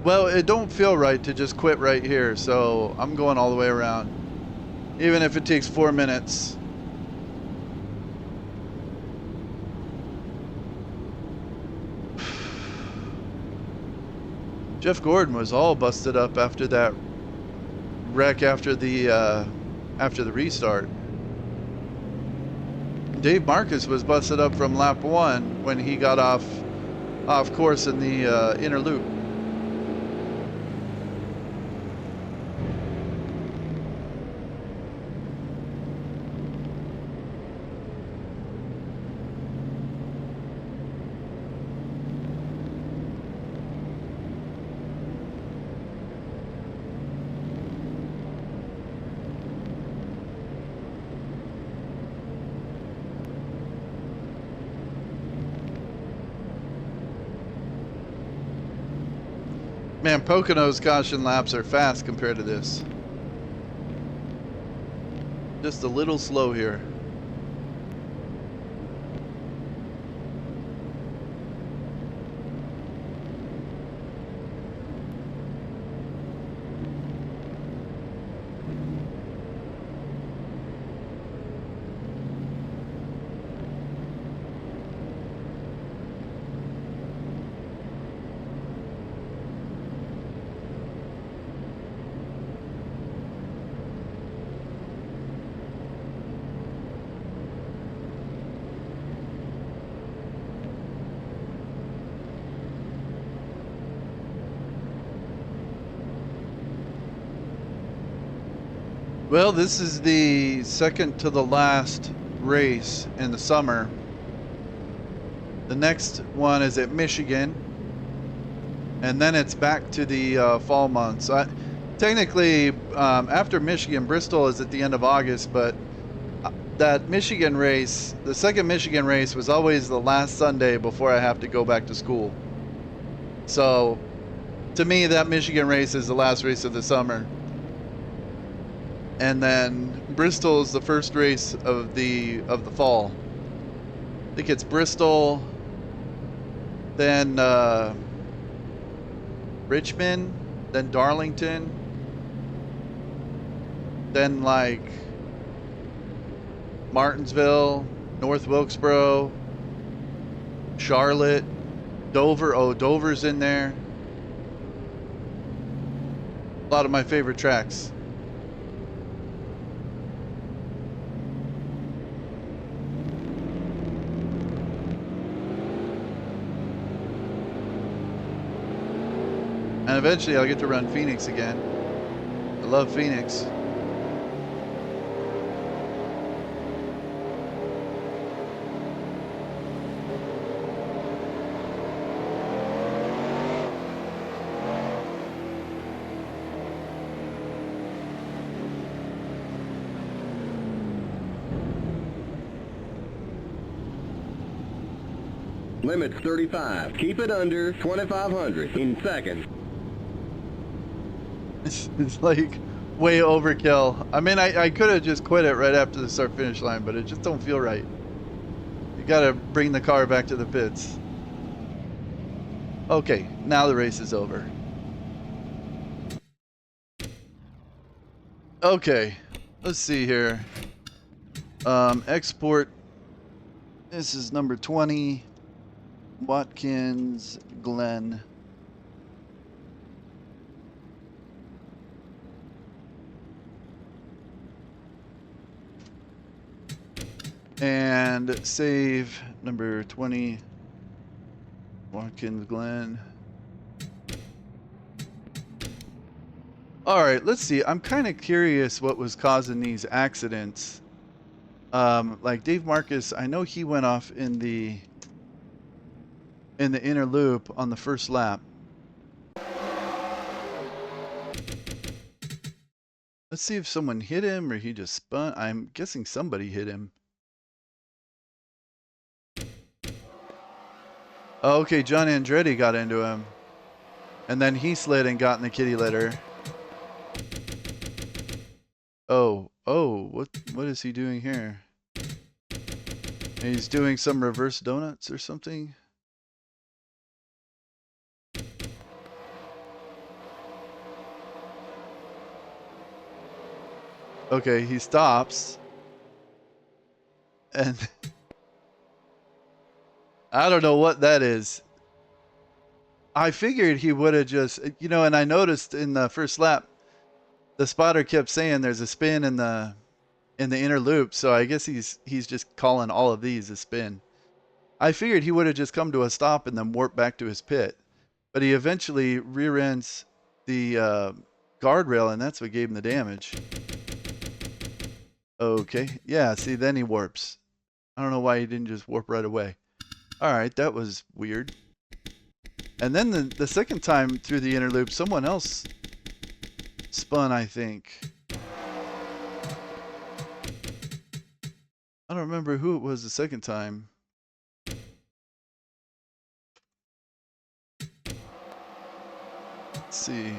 Well, it don't feel right to just quit right here, so I'm going all the way around. Even if it takes 4 minutes. Jeff Gordon was all busted up after that wreck after the restart. Dave Marcus was busted up from lap 1 when he got off course in the inner loop. Man, Pocono's caution laps are fast compared to this. Just a little slow here. Well, this is the second to the last race in the summer. The next one is at Michigan, and then it's back to the fall months. Technically, after Michigan, Bristol is at the end of August, but that Michigan race, the second Michigan race, was always the last Sunday before I have to go back to school. So, to me, that Michigan race is the last race of the summer. And then Bristol is the first race of the fall. I think it's Bristol, then Richmond, then Darlington, then like Martinsville, North Wilkesboro, Charlotte, Dover. Oh, Dover's in there. A lot of my favorite tracks. And eventually I'll get to run Phoenix again. I love Phoenix. Limit's 35. Keep it under 2,500 in seconds. It's like way overkill. I mean, I could have just quit it right after the start finish line, but it just don't feel right. You gotta bring the car back to the pits. Okay, now the race is over. Okay, let's see here. Export. This is number 20. Watkins Glen. And save number 20, Watkins Glen. All right, let's see. I'm kind of curious what was causing these accidents. Like Dave Marcus, I know he went off in the inner loop on the first lap. Let's see if someone hit him or he just spun. I'm guessing somebody hit him. Oh, okay, John Andretti got into him. And then he slid and got in the kitty litter. Oh, what is he doing here? He's doing some reverse donuts or something? Okay, he stops. And I don't know what that is. I figured he would have just, and I noticed in the first lap, the spotter kept saying there's a spin in the inner loop, so I guess he's just calling all of these a spin. I figured he would have just come to a stop and then warped back to his pit, but he eventually rear ends the guardrail, and that's what gave him the damage. Okay, yeah, see, then he warps. I don't know why he didn't just warp right away. All right, that was weird. And then the second time through the inner loop, someone else spun, I think. I don't remember who it was the second time. Let's see.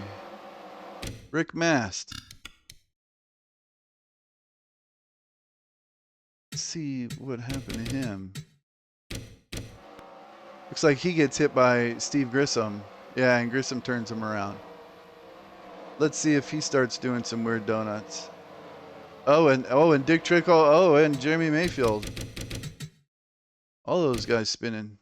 Rick Mast. Let's see what happened to him. Looks like he gets hit by Steve Grissom. Yeah, and Grissom turns him around. Let's see if he starts doing some weird donuts. Oh, and Dick Trickle. Oh, and Jeremy Mayfield. All those guys spinning.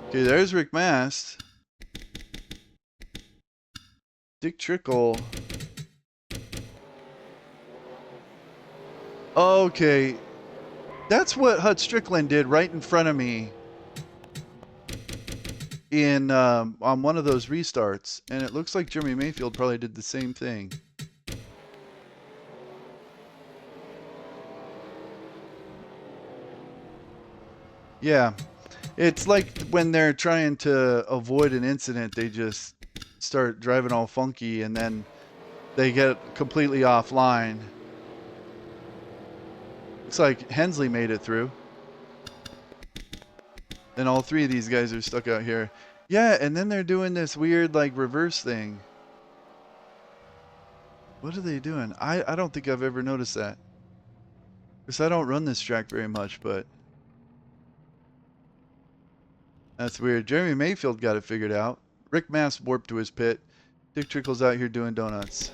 Okay, there's Rick Mast. Dick Trickle. Okay. That's what Hut Strickland did right in front of me in on one of those restarts, and it looks like Jeremy Mayfield probably did the same thing. Yeah, it's like when they're trying to avoid an incident, they just start driving all funky, and then they get completely offline. Looks like Hensley made it through. And all three of these guys are stuck out here. Yeah, and then they're doing this weird like reverse thing. What are they doing? I don't think I've ever noticed that. Because I don't run this track very much, but that's weird. Jeremy Mayfield got it figured out. Rick Mast warped to his pit. Dick Trickle's out here doing donuts.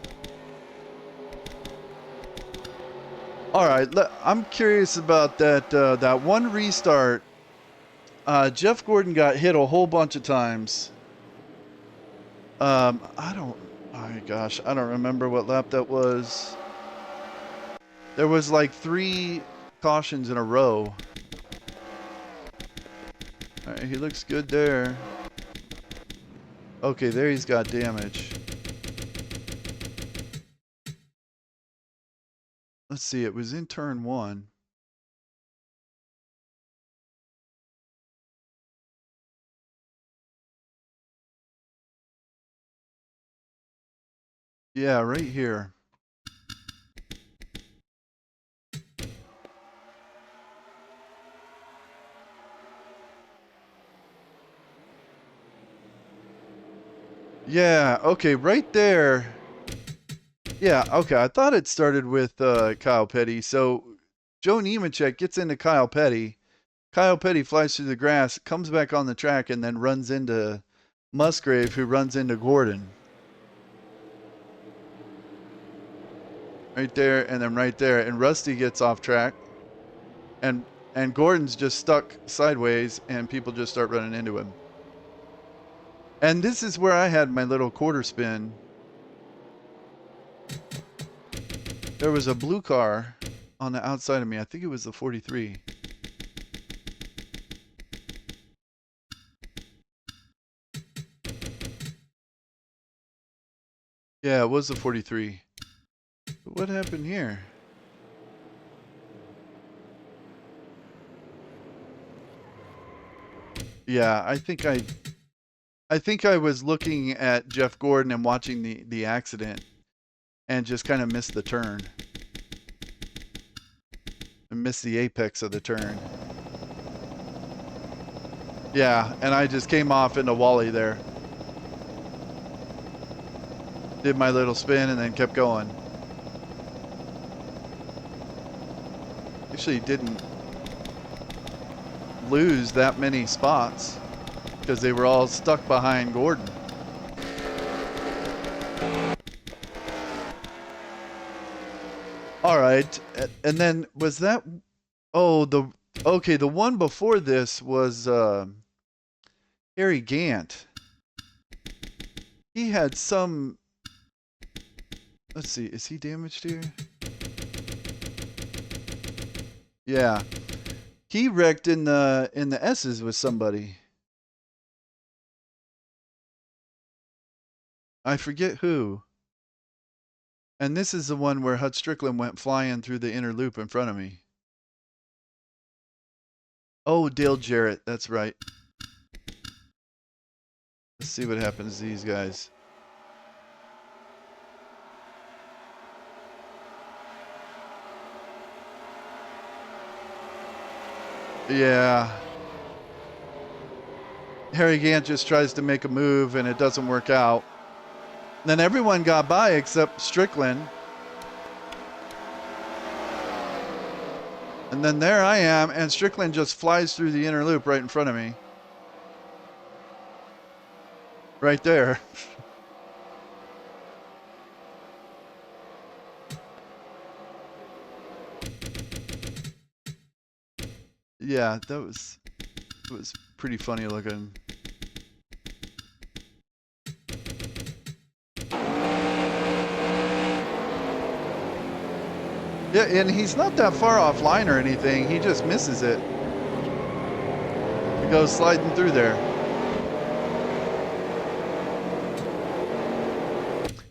All right, I'm curious about that one restart. Jeff Gordon got hit a whole bunch of times. I don't. Oh my gosh, I don't remember what lap that was. There was like 3 cautions in a row. All right, he looks good there. Okay, there he's got damage. Let's see, it was in turn 1. Yeah, right here. Yeah, okay, right there. Yeah, okay, I thought it started with Kyle Petty. So Joe Nemechek gets into Kyle Petty. Kyle Petty flies through the grass, comes back on the track, and then runs into Musgrave, who runs into Gordon. Right there, and then right there. And Rusty gets off track. And Gordon's just stuck sideways, and people just start running into him. And this is where I had my little quarter spin. There was a blue car on the outside of me. I think it was the 43. Yeah, it was the 43. But what happened here? Yeah, I think I was looking at Jeff Gordon and watching the accident and just kind of missed the turn. And missed the apex of the turn. Yeah, and I just came off into Wally there. Did my little spin and then kept going. Actually didn't lose that many spots because they were all stuck behind Gordon. All right, and then was that? Oh, the one before this was Harry Gant. He had some. Let's see, is he damaged here? Yeah, he wrecked in the S's with somebody. I forget who. And this is the one where Hut Strickland went flying through the inner loop in front of me. Oh, Dale Jarrett, that's right. Let's see what happens to these guys. Yeah. Harry Gant just tries to make a move and it doesn't work out. Then everyone got by except Strickland. And then there I am, and Strickland just flies through the inner loop right in front of me. Right there. Yeah, it was pretty funny looking. Yeah, and he's not that far offline or anything. He just misses it. He goes sliding through there.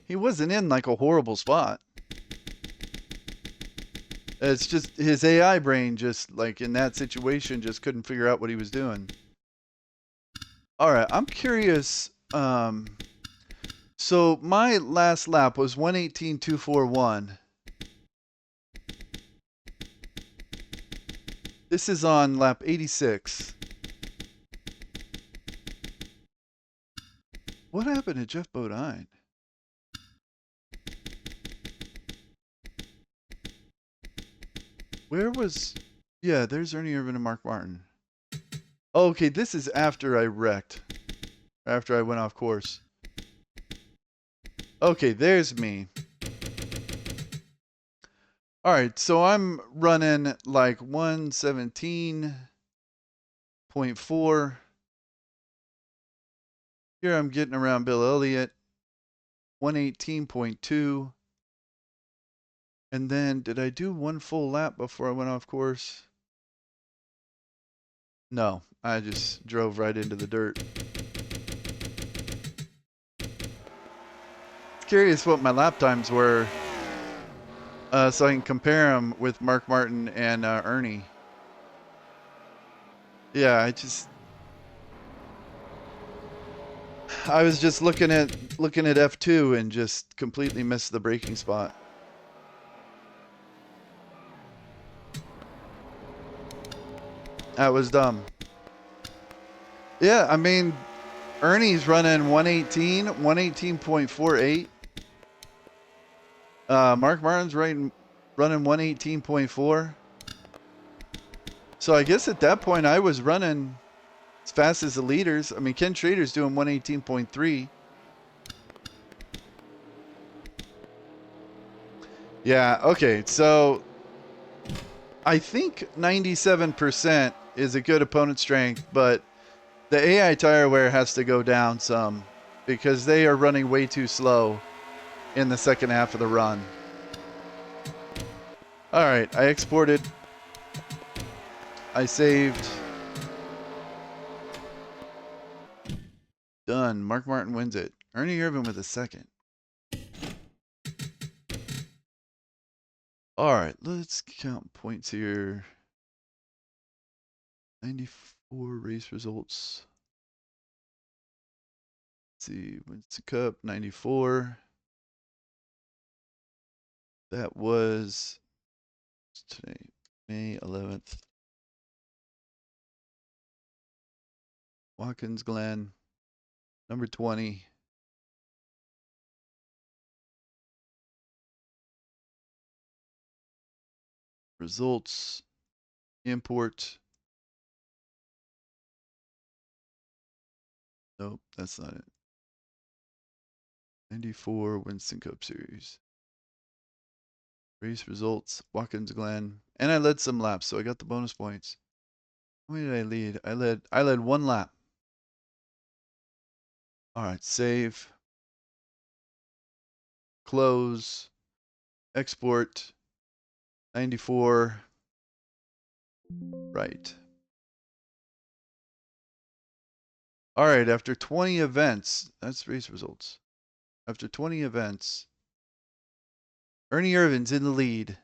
He wasn't in like a horrible spot. It's just his AI brain just like in that situation just couldn't figure out what he was doing. All right, I'm curious. So my last lap was 118.241. This is on lap 86. What happened to Jeff Bodine? Where was... Yeah, there's Ernie Irvin and Mark Martin. Oh, okay, this is after I wrecked. After I went off course. Okay, there's me. All right, so I'm running like 117.4. Here I'm getting around Bill Elliott. 118.2. And then did I do one full lap before I went off course? No, I just drove right into the dirt. Curious what my lap times were so I can compare them with Mark Martin and Ernie. Yeah, I was just looking at F2 and just completely missed the braking spot. That was dumb. Yeah, I mean, Ernie's running 118.48. Mark Martin's running 118.4. So I guess at that point I was running as fast as the leaders. I mean, Ken Schrader's doing 118.3. Yeah, okay. So I think 97% is a good opponent strength, but the AI tire wear has to go down some because they are running way too slow in the second half of the run. All right, I exported. I saved. Done. Mark Martin wins it. Ernie Irvin with a second. All right, let's count points here. 94. 4 race results. Let's see, Winston Cup 94. That was today, May 11th. Watkins Glen, number 20. Results, import. Nope, that's not it. 94 Winston Cup Series. Race results, Watkins Glen. And I led some laps, so I got the bonus points. How many did I lead? I led 1 lap. All right, save. Close. Export. 94. Right. All right, after 20 events, that's race results. After 20 events, Ernie Irvin's in the lead.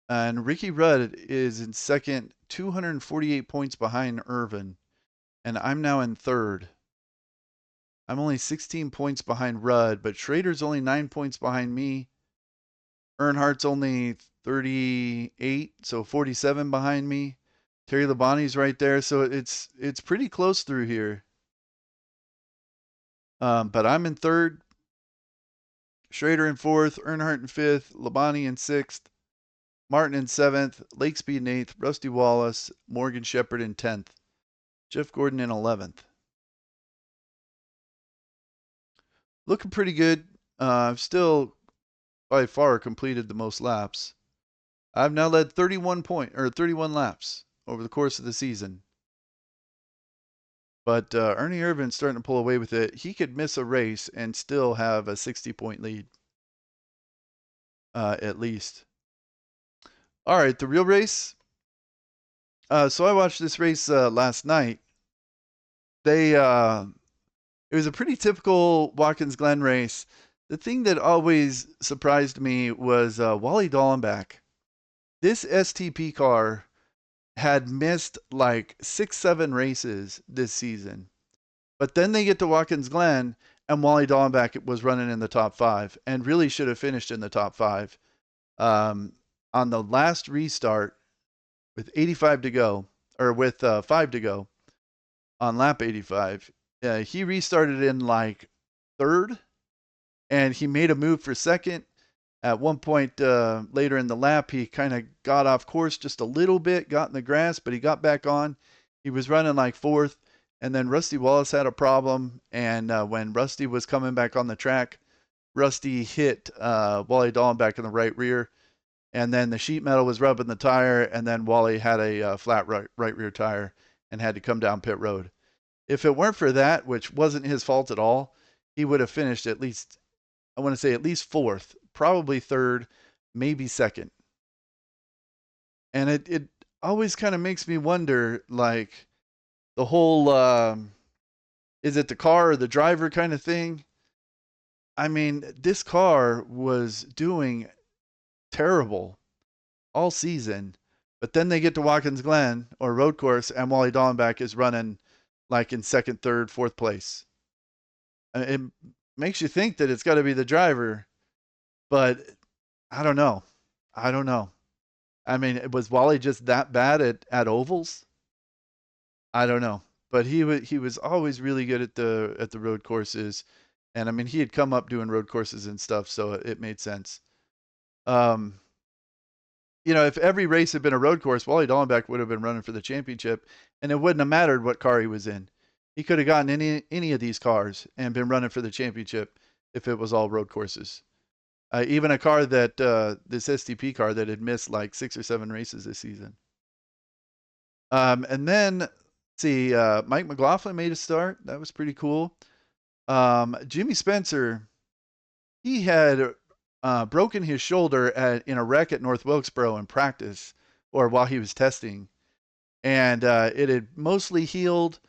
And Ricky Rudd is in second, 248 points behind Irvin. And I'm now in third. I'm only 16 points behind Rudd, but Schrader's only 9 points behind me. Earnhardt's only 38, so 47 behind me. Terry Labonte's right there, so it's pretty close through here. But I'm in third. Schrader in fourth, Earnhardt in fifth, Labonte in sixth, Martin in seventh, Lakespeed in eighth, Rusty Wallace, Morgan Shepherd in 10th, Jeff Gordon in 11th. Looking pretty good. I've still by far completed the most laps. I've now led 31 laps over the course of the season. But Ernie Irvin's starting to pull away with it. He could miss a race and still have a 60-point lead, at least. All right, the real race. So I watched this race last night. It was a pretty typical Watkins Glen race. The thing that always surprised me was Wally Dallenbach. This STP car had missed like 6-7 races this season. But then they get to Watkins Glen, and Wally Dallenbach was running in the top 5 and really should have finished in the top 5. On the last restart with 85 to go, or with 5 to go on lap 85, he restarted in like third, and he made a move for second. At one point later in the lap, he kind of got off course just a little bit, got in the grass, but he got back on. He was running like fourth, and then Rusty Wallace had a problem, and when Rusty was coming back on the track, Rusty hit Wally Dallenbach in the right rear, and then the sheet metal was rubbing the tire, and then Wally had a flat right rear tire and had to come down pit road. If it weren't for that, which wasn't his fault at all, he would have finished at least, I want to say at least fourth, probably third, maybe second. And it always kind of makes me wonder, like, the whole is it the car or the driver kind of thing? I mean, this car was doing terrible all season, but then they get to Watkins Glen or road course, and Wally Dallenbach is running like in second, third, fourth place. It makes you think that it's got to be the driver, but I don't know. I mean, was Wally just that bad at ovals? I don't know, but he was always really good at the road courses, and I mean he had come up doing road courses and stuff, so it made sense. If every race had been a road course, Wally Dallenbach would have been running for the championship, and it wouldn't have mattered what car he was in. He could have gotten any of these cars and been running for the championship if it was all road courses. Even a car that this STP car that had missed like 6 or 7 races this season. And then see, Mike McLaughlin made a start. That was pretty cool. Jimmy Spencer, he had broken his shoulder in a wreck at North Wilkesboro in practice or while he was testing. And it had mostly healed.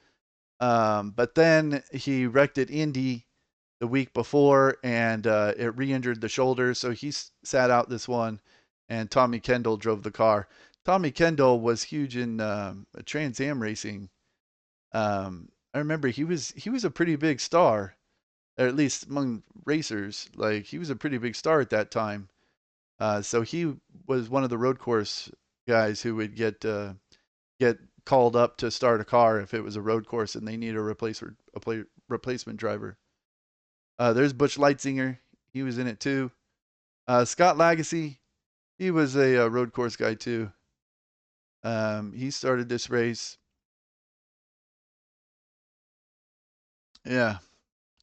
But then he wrecked at Indy the week before, and it re-injured the shoulder. So he sat out this one, and Tommy Kendall drove the car. Tommy Kendall was huge in Trans Am racing. I remember he was a pretty big star, or at least among racers. Like he was a pretty big star at that time. So he was one of the road course guys who would get called up to start a car if it was a road course and they need replacement driver. There's Butch Leitzinger. He was in it too. Scott Lagasse. He was a road course guy too. He started this race. Yeah,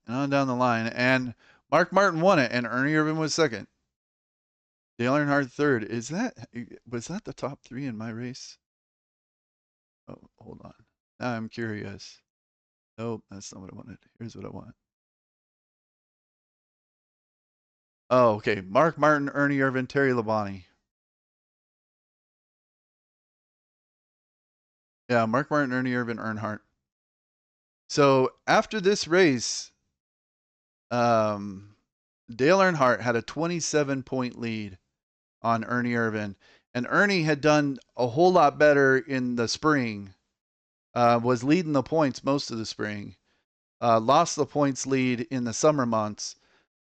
and on down the line. And Mark Martin won it, and Ernie Irvan was second. Dale Earnhardt third. Was that the top three in my race? Oh, hold on. Now I'm curious. Nope, that's not what I wanted. Here's what I want. Oh, okay. Mark Martin, Ernie Irvan, Terry Labonte. Yeah, Mark Martin, Ernie Irvan, Earnhardt. So after this race, um, Dale Earnhardt had a 27-point lead on Ernie Irvan, and Ernie had done a whole lot better in the spring. Was leading the points most of the spring. Lost the points lead in the summer months,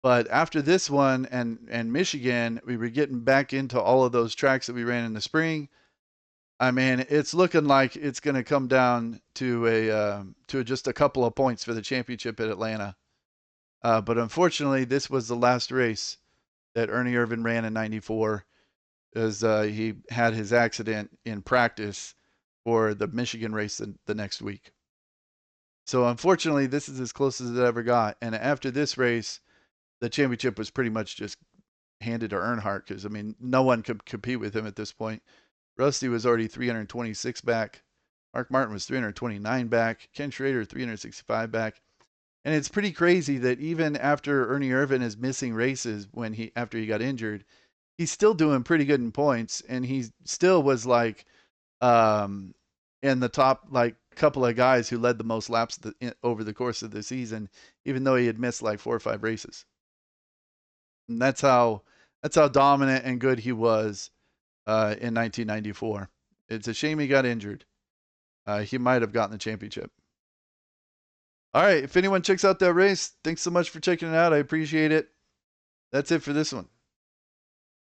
but after this one and Michigan, we were getting back into all of those tracks that we ran in the spring. I mean, it's looking like it's going to come down to just a couple of points for the championship at Atlanta. But unfortunately, this was the last race that Ernie Irvan ran in '94, as he had his accident in practice for the Michigan race the next week. So unfortunately, this is as close as it ever got. And after this race, the championship was pretty much just handed to Earnhardt because I mean, no one could compete with him at this point. Rusty was already 326 back. Mark Martin was 329 back. Ken Schrader 365 back. And it's pretty crazy that even after Ernie Irvan is missing races after he got injured, he's still doing pretty good in points, and he still was like um, in the top like couple of guys who led the most laps over the course of the season, even though he had missed like 4 or 5 races. And that's how dominant and good he was in 1994. It's a shame he got injured. He might have gotten the championship. All right, if anyone checks out that race, thanks so much for checking it out. I appreciate it. That's it for this one.